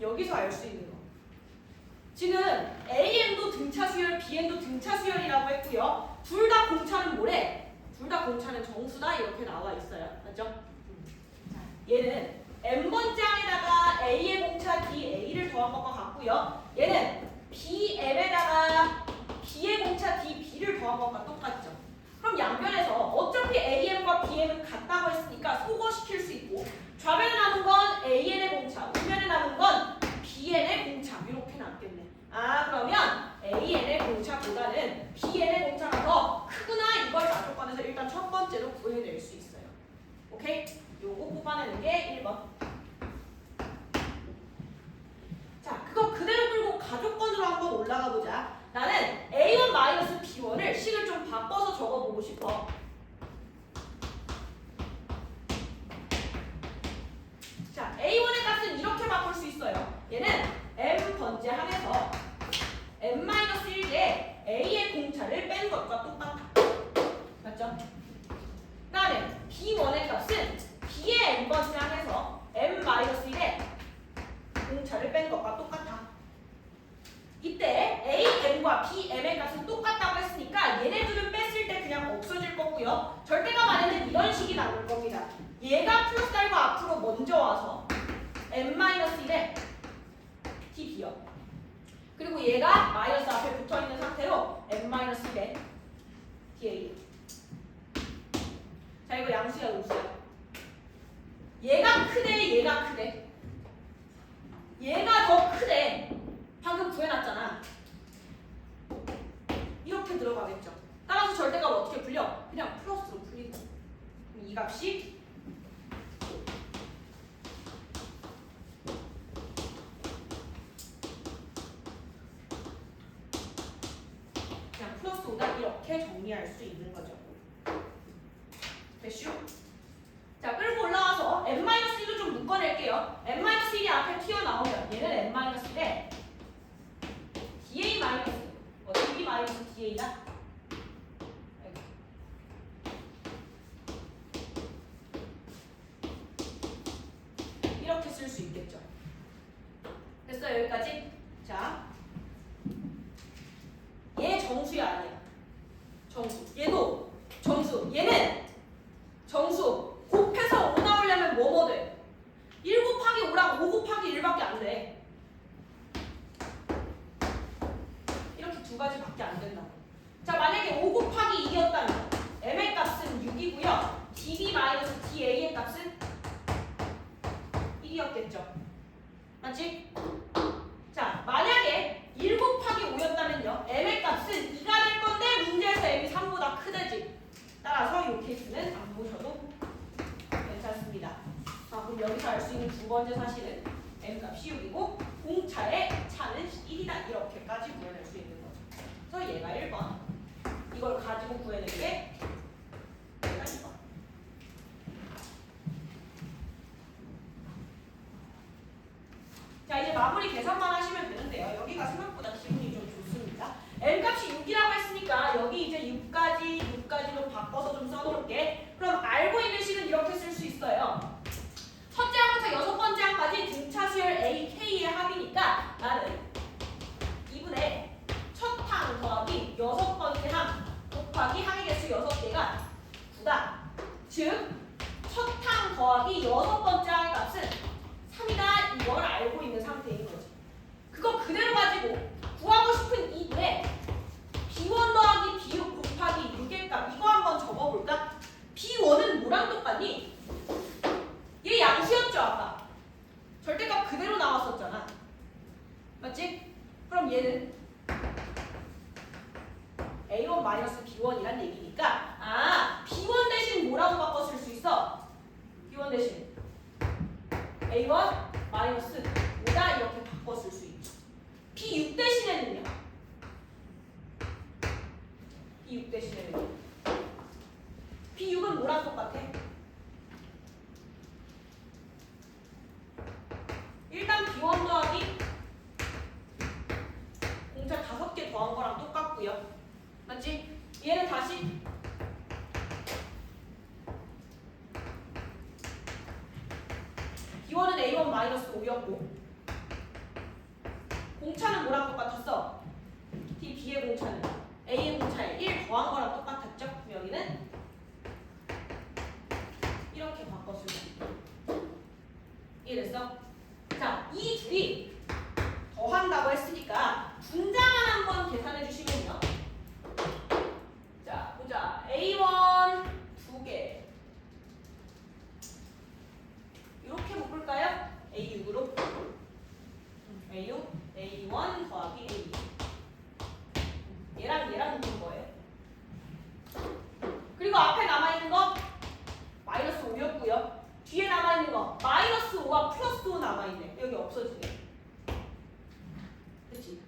여기서 알 수 있는 거. 지금 AN도 등차 수열, BN도 등차 수열이라고 했고요. 둘 다 공차는 뭐래? 둘 다 공차는 정수다 이렇게 나와 있어요. 맞죠? 자, 얘는 M번 장에다가 A의 공차 DA를 더한 것과 같고요. 얘는 BM에다가 B의 공차 DB를 더한 것과 똑같죠. 그럼 양변에서 어차피 AM과 BM은 같다고 했으니까 소거시킬 수 있고 좌변에 남은 건 AN의 공차, 우변에 남은 건 BN의 공차 이렇게 남겠네. 그러면 AN의 공차보다는 BN의 공차가 더 크구나 이걸 나조건에서 일단 첫 번째로 구해낼 수 있어요. 오케이? 요거 뽑아내는 게 1번. 자, 그거 그대로 끌고 가조건으로 한번 올라가 보자. 나는 A1 B1을 식을 좀 바꿔서 적어보고 싶어. 자, A1의 값은 이렇게 바꿀 수 있어요. 얘는 M 번째 항에서 M-1에 A의 공차를 뺀 것과 똑같아. 맞죠? 그 다음에 B1의 값은 B의 N번째 항에서 M-1에 공차를 뺀 것과 똑같아. 이때 A, M과 B, M의 값은 똑같다고 했으니까 얘네들은 뺐을 때 그냥 없어질 거고요. 절대값 안에는 이런 식이 나올 겁니다. 얘가 플러스 달고 앞으로 먼저 와서 M-1에 TB요. 그리고 얘가 마이너스 앞에 붙어있는 상태로 M-1에 DA. 자, 이거 양수야 음수야? 얘가 크대 얘가 크대? 얘가 더 크대. 방금 구해놨잖아. 이렇게 들어가겠죠. 따라서 절대값 어떻게 풀려? 그냥 플러스로 풀리고. 그럼 이 값이 그냥 플러스 5다 이렇게 정리할 수 있는 거죠. 됐슈? 자, 끌고 올라와서 n-1을 좀 묶어낼게요. n-1이 앞에 튀어나오면 얘는 n-1에 dA- dB-da다. 이렇게 쓸 수 있겠죠. 됐어요, 여기까지? 자, 얘 정수야, 아니야? 정수. 얘도 정수. 얘는 정수. 곱해서 5 나오려면 뭐뭐 돼? 1 곱하기 5랑 5 곱하기 1밖에 안 돼. 이렇게 두 가지밖에 안 된다고. 자, 만약에 5 곱하기 2였다면 m의 값은 6이고요. dB-da의 값은 1이었겠죠. 맞지? 자, 만약에 1 곱하기 5였다면요. m의 값은 2가 될 건데 문제에서 m이 3보다 크대지. 따라서 이 케이스는 안 보셔도 괜찮습니다. 그럼 여기서 알 수 있는 두 번째 사실은 m값이 6이고 공차의 차는 1이다. 이렇게까지 구해낼 수 있는 거죠. 그래서 얘가 1번. 이걸 가지고 구해낸 게 얘가 2번. 자, 이제 마무리 계산만 하시면 되는데요. 여기가 생각보다 기분이 좀 좋습니다. m값이 6이라고 했으니까 여기 이제 6까지로 바꿔서 좀 써놓을게. 그럼 알고 있는 식은 이렇게 쓸 수 있어요. 첫째 항부터 여섯 번째 항까지 등차 수열 A, K의 합이니까 나는 2분의 첫 항 더하기 여섯 번째 항 곱하기 항의 개수 6개가 9다. 즉, 첫 항 더하기 여섯 번째 항의 값은 3이다. 이걸 알고 있는 상태인 거지. 그거 그대로 가지고 구하고 싶은 2분의 B1 더하기 B6 곱하기 6의 값 이거 한번 적어볼까? B1은 뭐랑 똑같니? 얘 양수였죠 아까. 절대값 그대로 나왔었잖아. 맞지? 그럼 얘는 A1-B1이란 얘기니까 B1 대신 뭐라고 바꿔 쓸 수 있어? B1 대신 A1-5다 이렇게 바꿔 쓸 수 있죠. B6 대신에는요? B6 대신에는요? B6은 뭐랑 똑같아? 일단 B1 더하기 공차 5개 더한 거랑 똑같고요. 맞지? 얘는 다시 B1은 A1-5였고 공차는 뭐랑 똑같았어? B의 공차는 A의 공차에 1 더한 거랑 똑같았죠? 그럼 여기는 이렇게 바꿨을 수 있고 이해됐어? 자, 이 둘이 더한다고 했으니까 분자만 한번 계산해 주시면요. 자, 보자. A1 2개 이렇게 묶을까요? A6으로 A6, A1 더하기 A6 얘랑 묶은 거예요. 그리고 앞에 남아있는 거 마이너스 5였고요. 뒤에 남아있는 거 마이너스 5와 플러스 5 남아있네. 여기 없어지네. 그치?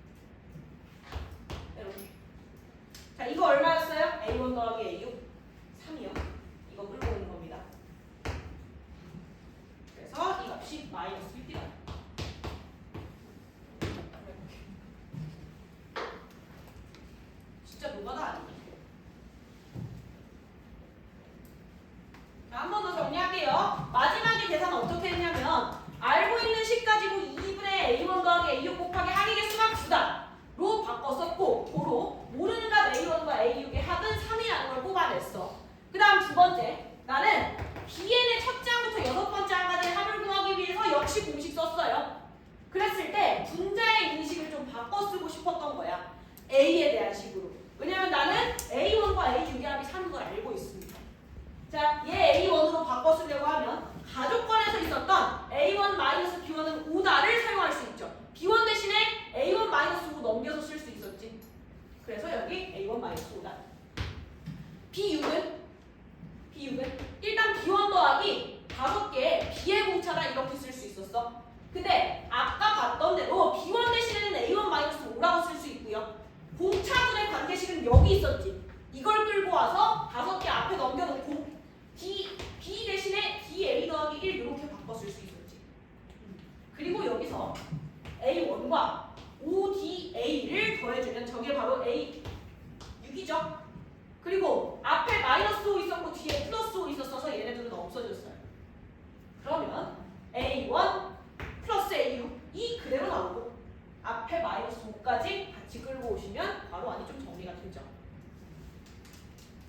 이렇게. 자, 이거 얼마였어요? A1 더하기 A6 3이요. 이거 끌고 오는 겁니다. 그래서 이 값이 마이너스 1이다. 진짜 노가다 아니에요. 한 번 더 정리할게요. 마지막에 계산 어떻게 했냐면 알고 있는 식 가지고 2분의 A1 더하기 A6 곱하기 항의 개수가 9다로 바꿨었고 도로 모르는 값 A1과 A6의 합은 3이라는 걸 뽑아냈어. 그 다음 두 번째 나는 Bn의 첫째 항부터 여섯 번째 항까지의 합을 구하기 위해서 역시 공식 썼어요. 그랬을 때 분자의 인식을 좀 바꿔 쓰고 싶었던 거야. A에 대한 식으로. 왜냐면 나는 A1과 A6의 합이 3인 걸 알고 있습니다. 자, 얘 A1으로 바꿔 쓰려고 하면 가족권에서 있었던 A1-B1은 5다를 사용할 수 있다. A1 마이너스 5다. B6은 일단 B1 더하기 5개의 B의 공차다 이렇게 쓸 수 있었어. 근데 아까 봤던 대로 B1 대신에는 A1 마이너스 5라고 쓸 수 있고요. 공차분의 관계식은 여기 있었지. 이걸 끌고 와서 5개 앞에 넘겨놓고 B 대신에 DA 더하기 1 이렇게 바꿔 쓸 수 있었지. 그리고 여기서 A1과 ODA를 더해주면 저게 바로 A6이죠. 그리고 앞에 마이너스 5 있었고 뒤에 플러스 5 있었어서 얘네들은 없어졌어요. 그러면 A1 플러스 A6이 그대로 나오고 앞에 마이너스 5까지 같이 끌고 오시면 바로 안이 좀 정리가 되죠.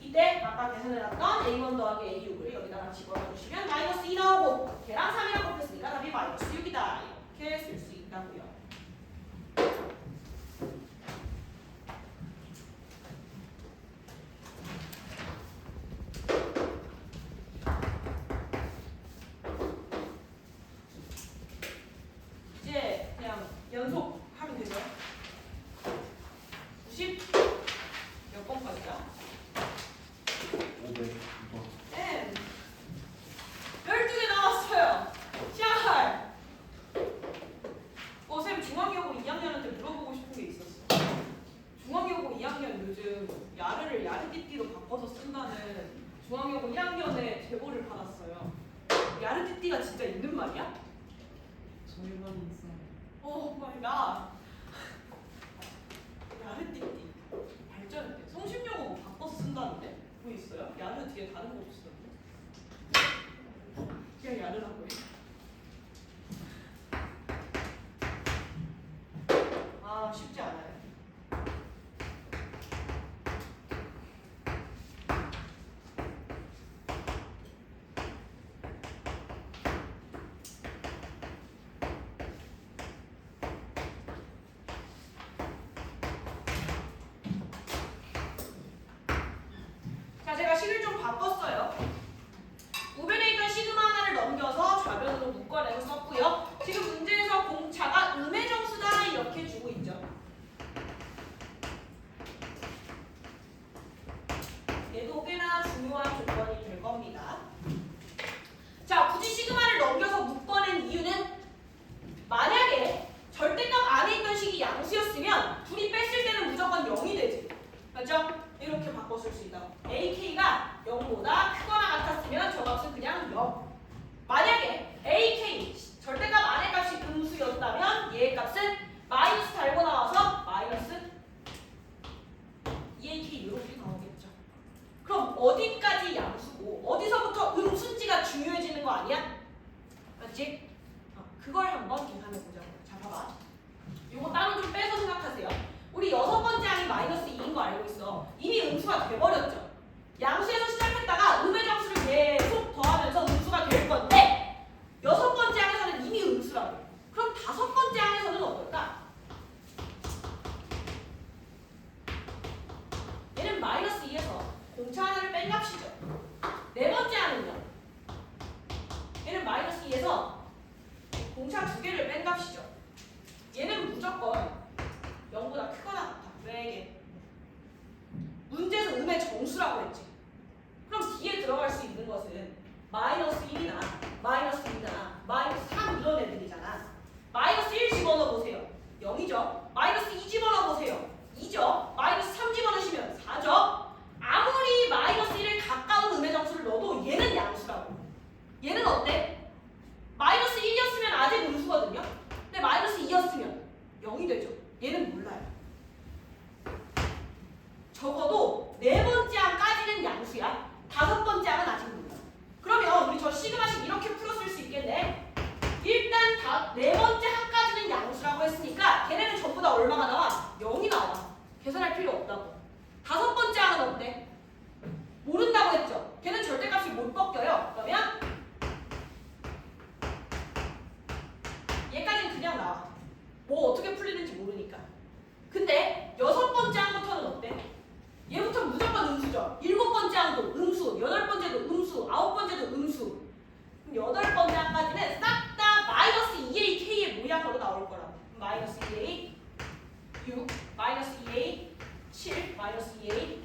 이때 아까 계산해놨던 A1 더하기 A6을 여기다가 집어넣으시면 마이너스 2 나오고 걔랑 3이랑 곱했으니까 답이 마이너스 6이다 이렇게 쓸 수 있다고요. 이제 그냥 연속하면 되죠. 90 몇 번까지야? 500번. 네. 12개 나왔어요. 샤할. 쌤 중앙여고 2학년한테 물어보고 싶은 게 있었어. 중앙여고 2학년 요즘 야르를 야르띠띠로 바꿔서 쓴다는 중앙여고 1학년에 제보를 받았어요. 야르띠띠가 진짜 있는 말이야? 저희만 있어요. 오 마이 갓. 야르띠띠 발전했대. 성심여고 뭐 바꿔서 쓴다는데? 뭐 있어요? 야르 뒤에 다른 거 없었는데? 그냥 야르라고 해. 아 쉽지 않아요. 자, 제가 식을 좀 바꿨어요. 우변에 있던 시그마 하나를 넘겨서 좌변으로 묶어내서 썼고요. 지금 문제에서 공차가 음의 정수다 이렇게 주고 있죠. 얘도 꽤나 중요한 조건이 될 겁니다. 자, 굳이 시그마를 넘겨서 묶어낸 이유는 만약에 절대값 안에 있던 식이 양수였으면 둘이 뺐을 때는 무조건 0이 되지. 맞죠? 이렇게 바꿔 쓸 수 있다. AK가 0보다 크거나 같았으면 저 값은 그냥 0. 만약에 AK 절대값 안의 값이 음수였다면 얘의 값은 마이너스 달고 나와서 마이너스 2AK 이렇게 나오겠죠. 그럼 어디까지 양수고 어디서부터 음수인지가 중요해지는 거 아니야? 맞지? 그걸 한번 계산해보자고. 자, 봐봐. 이거 따로 좀 빼서 생각하세요. 우리 6번째 항이 마이너스 2인 거 알고 있어. 이미 음수가 돼버렸죠. 양수에서 시작했다가 음의 정수를 계속 더하면서 음수가 될 건데 6번째 항에서는 이미 음수라고. 그럼 5번째 항에서는 어떨까? 얘는 마이너스 2에서 공차 하나를 뺀 값이죠. 4번째 항은요. 얘는 마이너스 2에서 공차 2개를 뺀 값이죠. 얘는 무조건 0보다 크거나 같아. 왜 이게? 문제에서 음의 정수라고 했지. 그럼 뒤에 들어갈 수 있는 것은 마이너스 1이나 마이너스 2나 마이너스 3 이런 애들이잖아. 마이너스 1 집어넣어보세요. 0이죠. 마이너스 2 집어넣어보세요. 2죠. 마이너스 3 집어넣으시면 4죠. 아무리 마이너스 1에 가까운 음의 정수를 넣어도 얘는 양수라고. 얘는 어때? 마이너스 1이었으면 아직 음수거든요. 근데 마이너스 2였으면 0이 되죠. 얘는 몰라요. 적어도 4번째 항까지는 양수야. 5번째 항은 아직 몰라. 그러면 우리 저 시그마식 이렇게 풀었을 수 있겠네. 일단 4번째 항까지는 양수라고 했으니까 걔네는 전부 다 얼마가 나와? 0이 나와. 계산할 필요 없다고. 5번째 항은 어때? 모른다고 했죠. 걔는 절대값이 못 벗겨요. 그러면 얘까지는 그냥 나와. 뭐 어떻게 풀리는지 모르니까. 근데 6번째 항부터는 어때? 얘부터 무조건 음수죠. 7번째 항도 음수, 8번째도 음수, 9번째도 음수. 그럼 8번째 항까지는 싹 다 마이너스 2a k의 모양으로 나올 거라고. 마이너스 2a 6, 마이너스 2a 7 마이너스 2a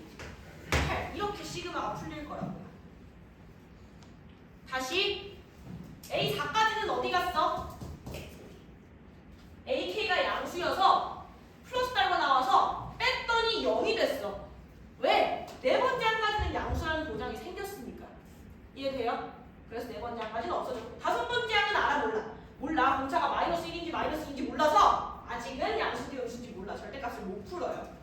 8 이렇게 시그마가 풀릴 거라고요. 다시 a4까지는 어디 갔어? ak가 양수여서 플러스 달고 나와서 뺐더니 0이 됐어. 왜? 네 번째 항까지는 양수라는 도장이 생겼으니까. 이해돼요? 그래서 네 번째 항까지는 없어졌고 다섯 번째 항은 알아 몰라. 공차가 마이너스 1인지 마이너스 2인지 몰라서 아직은 양수인지 음수인지 몰라. 절대값을 못 풀어요.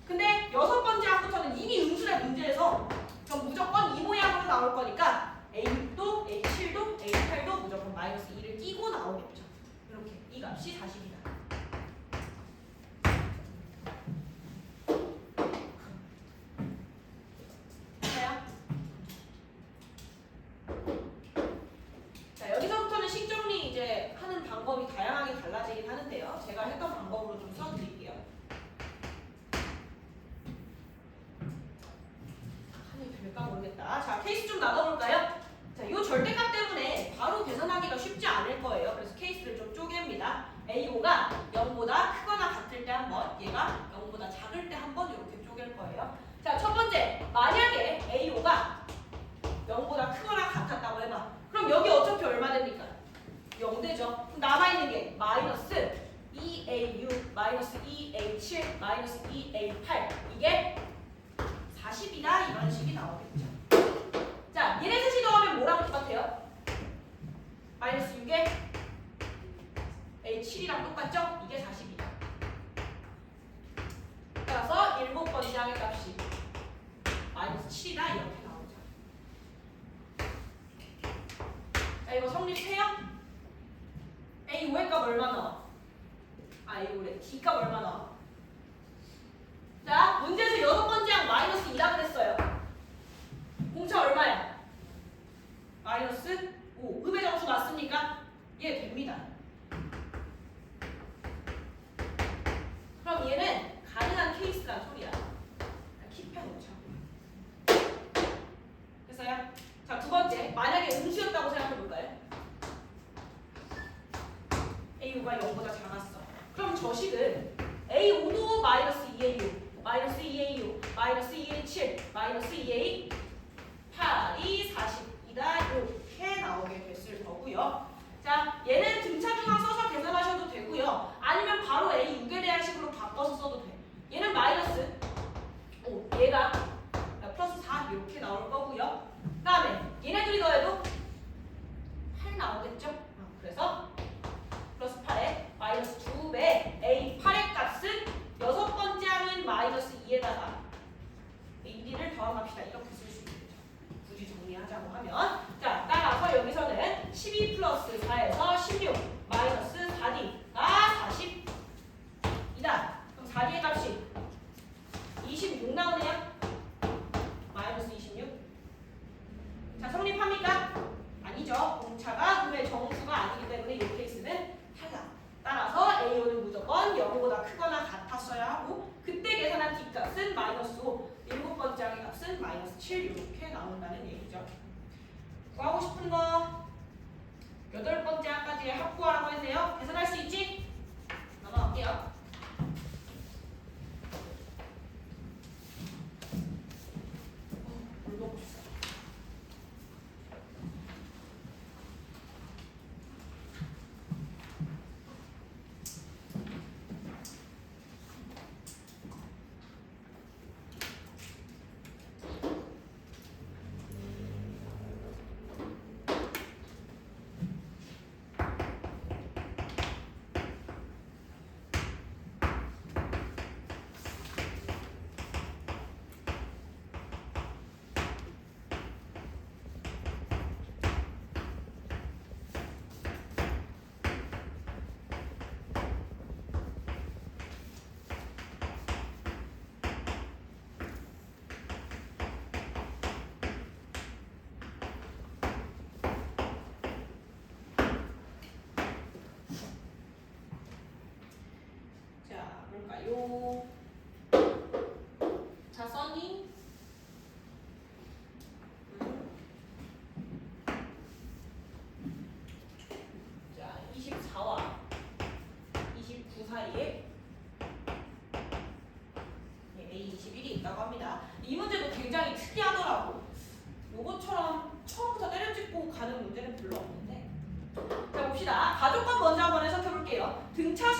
근데 여섯 번째 항부터는 이미 음수의 문제에서 그럼 무조건 이 모양으로 나올 거니까 A6도, A7도, A8도 무조건 마이너스 2를 끼고 나오겠죠. 이렇게 이 값이 40이다. 자, 여기서부터는 식정리 이제 하는 방법이 다양하게 달라지긴 하는데요. 제가 했던 방법으로 좀 써드릴게요. 하면 될까 모르겠다. 자, 케이스 좀 나눠볼까요? 자, 이 절대값 때문에 바로 계산하기가 쉽지 않을 거예요. 그래서 케이스를 좀 쪼갭니다. A5가 0보다 크거나 같을 때 한 번, 얘가 0보다 작을 때 한 번 이렇게 쪼갤 거예요. 자, 첫 번째, 만약에 A5가 0보다 크거나 같았다고 해봐. 그럼 여기 어차피 얼마 됩니까? 0 되죠. 그럼 남아있는 게 마이너스 2A6, 마이너스 2A7, 마이너스 2A8 이게 40이다 이런 식이 나오겠죠. 자, 얘네 셋이 더하면 뭐랑 똑같아요? 마이너스 6에 A7이랑 똑같죠? 이게 40이다. 따라서 일곱 번째 항의 값이 마이너스 7이다 이렇게 나오죠. 자, 이거 성립해요? A5의 값 얼마 나와? A5래. D 값 얼마 나와? 자, 문제에서 여섯 번째 항 마이너스 2라 그랬어요. 공차 얼마야? 마이너스 5. 음의 정수 맞습니까? 예, 됩니다. 그럼 얘는 가능한 케이스란 소리야. 킵해놓자. 됐어요? 자, 두 번째. 만약에 음수였다고 생각해볼까요? A5가 0보다 작았어. 그럼 저 식은 A5도 마이너스 2A6, 마이너스 2A6, 마이너스 2A7, 마이너스 2A 8이 40이다 이렇게 나오게 됐을 거고요. 자, 얘는 등차중항 써서 계산하셔도 되고요. 아니면 바로 A6에 대한 식으로 바꿔서 써도 돼. 얘는 마이너스 5, 얘가 플러스 4 이렇게 나올 거고요. 그 다음에 얘네들이 더해도 8 나오겠죠? 그래서 플러스 8에 마이너스 2배 A8의 값은 여섯 번째 항인 마이너스 2에다가 AD를 더함합시다. 이렇게 쓸 수 있겠죠. 굳이 정리하자고 하면. 자, 따라서 여기서는 12 플러스 4에서 16 마이너스 4D가 40이다. 그럼 4D의 값이 26 나오네요. 마이너스 26. 자, 성립합니까? 아니죠. 공차가 음의 정수가 아니기 때문에 이 케이스는 탈락. 따라서 A5는 무조건 0보다 크거나 같았어야 하고 그때 계산한 D값은 마이너스 5, 일곱 번째 항의 값은 마이너스 7 이렇게 나온다는 얘기죠. 뭐 하고 싶은 거? 여덟 번째 항까지 합구하라고 했네요. 계산할 수 있지? 넘어갈게요. 물 먹고 싶어. 볼까요? 자, 써니. 자, 24와 29 사이에 A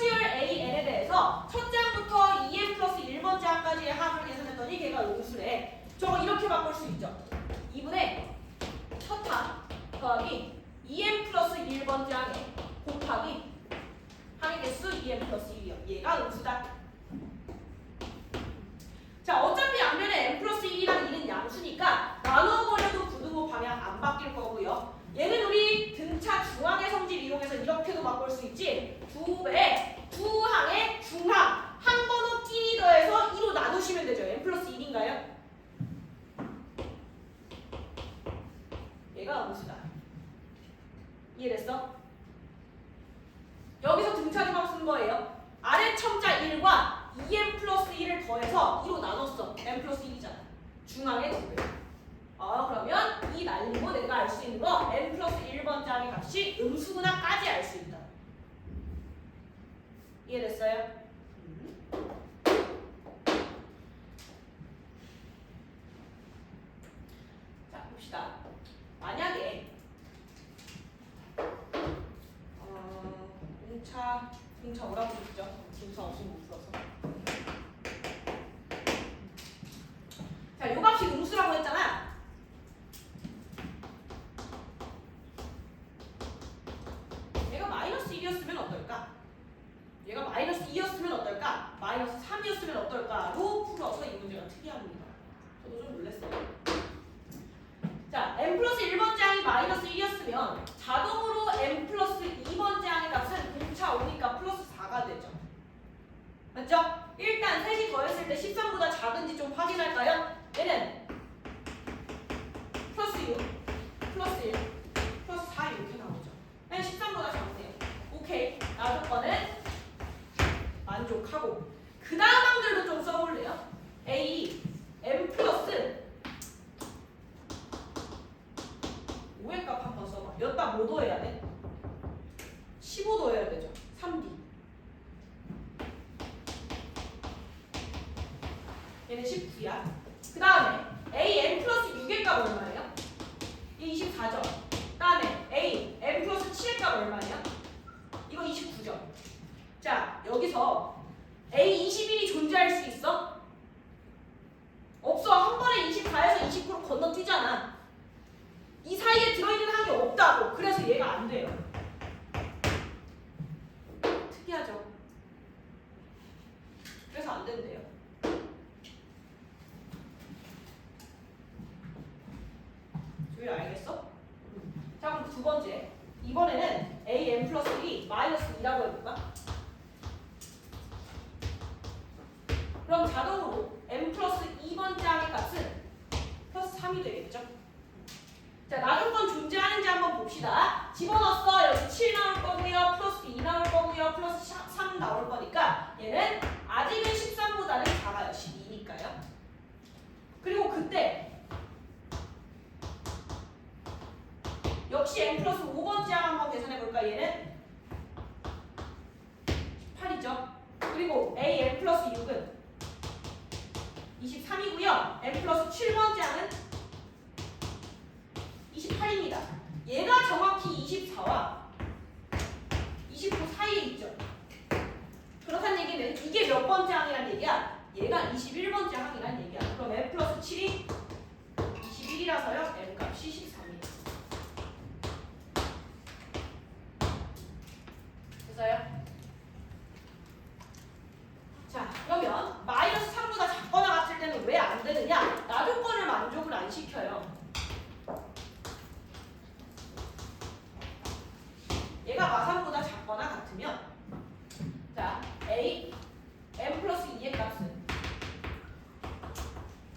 수열 AN에 대해서 첫 장부터 2n 플러스 1번째 항까지의 합을 계산했더니 걔가 음수래. 저거 이렇게 바꿀 수 있죠. 2분의 첫 항 더하기 2n 플러스 1번째 항에 곱하기 항의 개수 2n 플러스 1이요. 얘가 음수다. 자, 어차피 앞면에 n 플러스 1이랑 2는 양수니까 나눠버려도 부등호 방향 안 바뀔 거고요. 얘는 우리 등차 중항의 성질 이용해서 이렇게도 바꿀 수 있지. 두 배, 두 항의 중항, 한 번호끼리 더해서 2로 나누시면 되죠. n 플러스 1인가요? 얘가 음수다. 이해됐어? 여기서 등차 중항 쓴 거예요. 아래 첨자 1과 2n 플러스 1을 더해서 2로 나눴어. n 플러스 1이잖아. 중항의 2배. 그러면 이 날리고 내가 알 수 있는 거 n 플러스 1번째 항의 값이 음수구나까지 알 수 있다. 이해됐어요? 자, 봅시다. 만약에 공차 오라고 했죠? 공차 없으면 못 써서. 자, 요 값이 음수라고 했잖아. 얘가 마이너스 1이었으면 어떨까? 얘가 마이너스 2였으면 어떨까? 마이너스 3이었으면 어떨까로 풀어서 이 문제가 특이합니다. 저도 좀 놀랐어요. 자, n 플러스 1번째 항이 마이너스 1이었으면 자동으로 n 플러스 2번째 항의 값은 공차 오니까 플러스 4가 되죠. 맞죠? 일단 셋이 더했을 때 13보다 작은지 좀 확인할까요? 얘는 플러스 6, 플러스 1, 플러스 4 이렇게 나오죠. 얘는 13보다 작네요. 오케이. 나 조건은 만족하고. 그 다음 항들도 좀 써볼래요? A, m 플러스 5의 값 한번 써봐. 여기다 뭐 더해야 돼? 15 더해야 되죠. 3D. 얘는 19야. 그 다음에 a n 플러스 6의 값 얼마예요? 이게 24죠. 그 다음에 a n 플러스 7의 값 얼마예요? 이거 29죠. 자, 여기서 a 21이 존재할 수 있어? 없어. 한 번에 24에서 29로 건너뛰잖아. 이 사이에 들어있는 항이 없다고. 그래서 얘가 안 돼요. 특이하죠? 그래서 안 된대요. 조율 알겠어? 자, 그럼 두 번째. 이번에는 a n 플러스 1이 마이너스 2라고 해볼까? 그럼 자동으로 n 플러스 2번째 항의 값은 플러스 3이 되겠죠? 자, 나조건 존재하는지 한번 봅시다. 집어넣었어. 여기 7 나올 거고요. 플러스 2 나올 거고요. 플러스 3 나올 거니까 얘는 아직은 13보다는 작아요. 12니까요. 그리고 그때 역시 n 플러스 5번째 항 한번 계산해볼까? 얘는 18이죠. 그리고 a n 플러스 6은 23이고요. n 플러스 7번째 항은 28입니다. 얘가 정확히 24와 29 사이에 있죠. 그렇다는 얘기는 이게 몇 번째 항이란 얘기야? 얘가 21번째 항이란 얘기야. 그럼 n 플러스 7이 21이라서요. n 값이 14입니다. 됐어요? 자, 그러면 마이너스 3보다 작거나 같을 때는 왜 안 되느냐? 나조건을 만족을 안 시켜요. 얘가 마삼보다 작거나 같으면 자, a n 플러스 2의 값은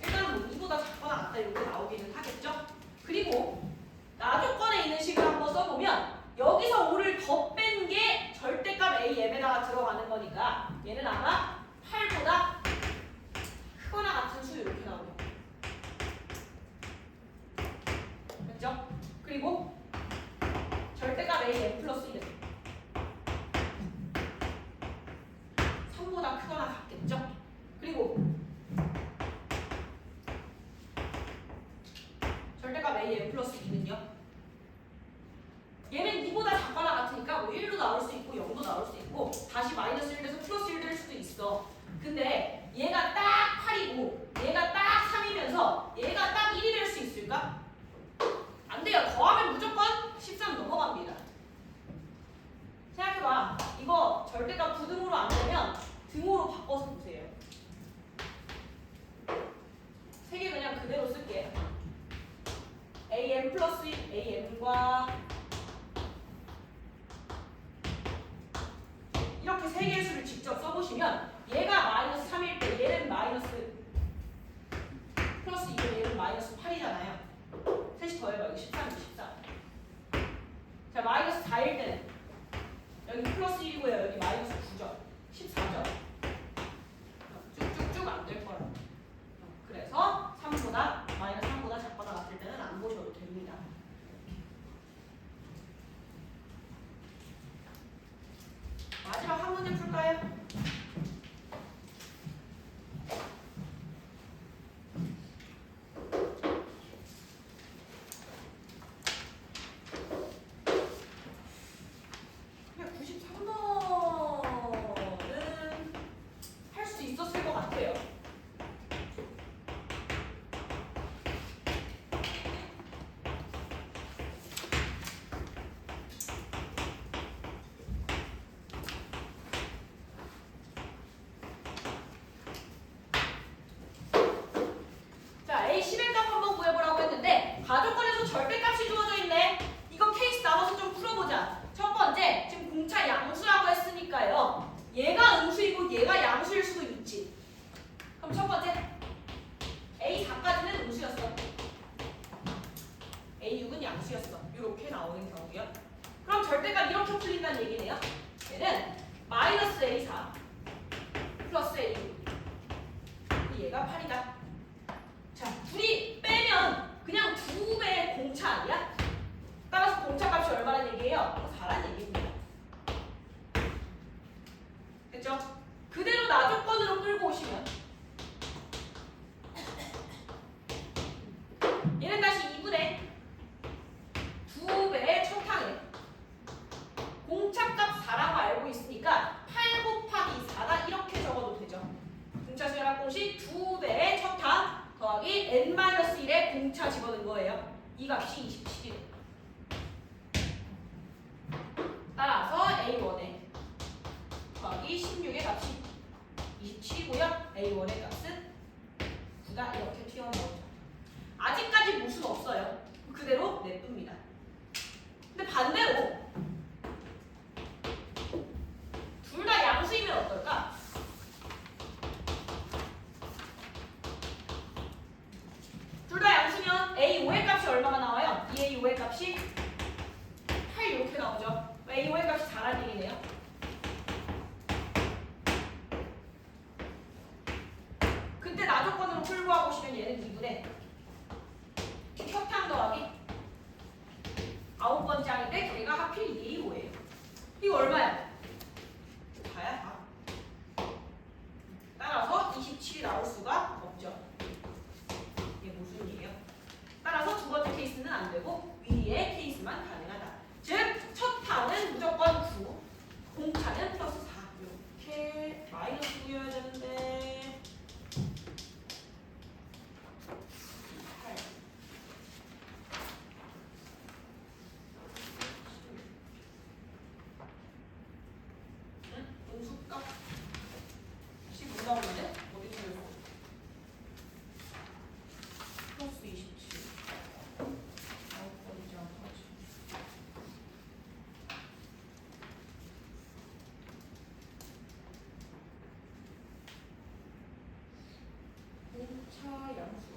일단 뭐 2보다 작거나 같다 이렇게 나오기는 하겠죠? 그리고 나조건에 있는 식을 한번 써보면 여기서 5를 더 뺀 게 절대값 a m에다가 들어가는 거니까 얘는 아마 8보다 크거나 같은 수 이렇게 나오네요. 됐죠? 그리고 절대값 a n 플러스 1은 3보다 크거나 같겠죠? 그리고 절대값 a n 플러스 2는요? 얘는 2보다 작거나 같으니까 뭐 1도 나올 수 있고 0도 나올 수 있고 다시 마이너스 마이너스 1 돼서 플러스 1 될 수도 있어. 근데 얘가 딱 8이고 얘가 딱 3이면서 얘가 딱 1이 될 수 있을까? 안 돼요. 더하면 무조건 13 넘어갑니다. 생각해봐. 이거 절대값 부등으로 안 되면 등으로 바꿔서 보세요. 세 개 그냥 그대로 쓸게요. am 플러스 1, am과 이렇게 세 개의 수를 직접 써보시면 얘가 마이너스 3일 때 얘는 마이너스 플러스 2고 얘는 마이너스 8이잖아요. 셋이 더해봐. 여기 13이고 14. 자, 마이너스 4일 때는 여기 플러스 1이고요. 여기 마이너스 9죠. 14죠. 쭉쭉쭉 안 될 거예요. 그래서 3보다 마이너스 3보다 작거나 같을 때는 안 보셔도 됩니다. 마지막 한 문제 풀까요? 그냥 93번은 할 수 있었을 것 같아요. 자, A 10의 값 한번 구해보라고 했는데 가족권에서 절대값이 주어져 있네. 이거 케이스 나눠서 좀 풀어보자. 첫 번째, 지금 공차 양수라고 했으니까요. 얘가 음수이고 얘가 양수일 수도 있지. 그럼 첫 번째, A 4까지는 음수였어. A 6은 양수였어. 이렇게 나오는 경우요. 그럼 절대값 이렇게 풀린다는 얘기네요. 얘는 마이너스 A4 플러스 A6. 얘가 8이다. 자, 둘이 빼면 그냥 2배의 공차 아니야? 따라서 공차값이 얼마란 얘기예요? 4란 얘기입니다. 됐죠? 그대로 나조건으로 끌고 오시면 얘는 다시 2분의 2배의 첫항에 공차값 4라고 알고 있으니까 8 곱하기 4다 이렇게 적어도 되죠. 공차수열합 공식 2배의 첫항 더하기 n-1의 공차 집어넣은 거예요. 이 값이 27이에요. 따라서 A1의 더하기 16의 값이 27이고요. A1의 값은 9다 이렇게 튀어나오죠. 아직까지 무슨 없어요. 그대로 냅둡니다. 근데 반대로 둘 다 양수이면 어떨까? 둘 다 양수면 A5의 값이 얼마가 나와요? 이 A5의 값이 8 이렇게 나오죠. A5의 값이 4란 얘기네요. 그때 나조건으로 풀고 와보시면 얘는 2분의 협탕 더하기 9번째 항인데 걔가 하필 A5예요. 이거 얼마야? 4야 4. 따라서 27이 나올 수가 없죠. 이게 무슨 얘기예요? 따라서 두 번째 케이스는 안 되고 위의 케이스만 가능하다. 즉 첫 항은 무조건 9, 공차는 플러스 4. 이렇게 마이너스 9여야 되는데 8. 응? 음수값? 혹시 못 나오는데? 어디 틀렸어? 플러스 27. 어디지 않지? 공차 양수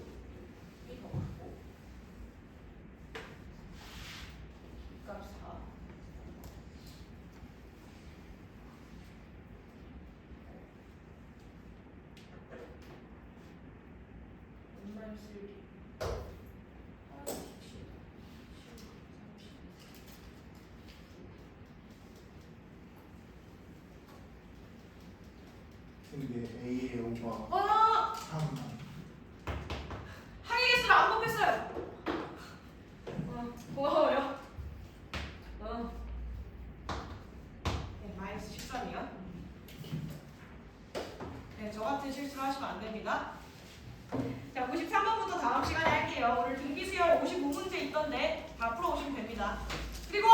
이더 크고 값 4. 정말 쓸기. 근데 A의 5가 와! 3만 항의개수를 안 곱했어요. 고마워요. 네, 마이너스 13이요. 저 같은 실수를 하시면 안 됩니다. 자, 93번부터 다음 시간에 할게요. 오늘 등비 수열 55문제 있던데 다 풀어오시면 됩니다. 그리고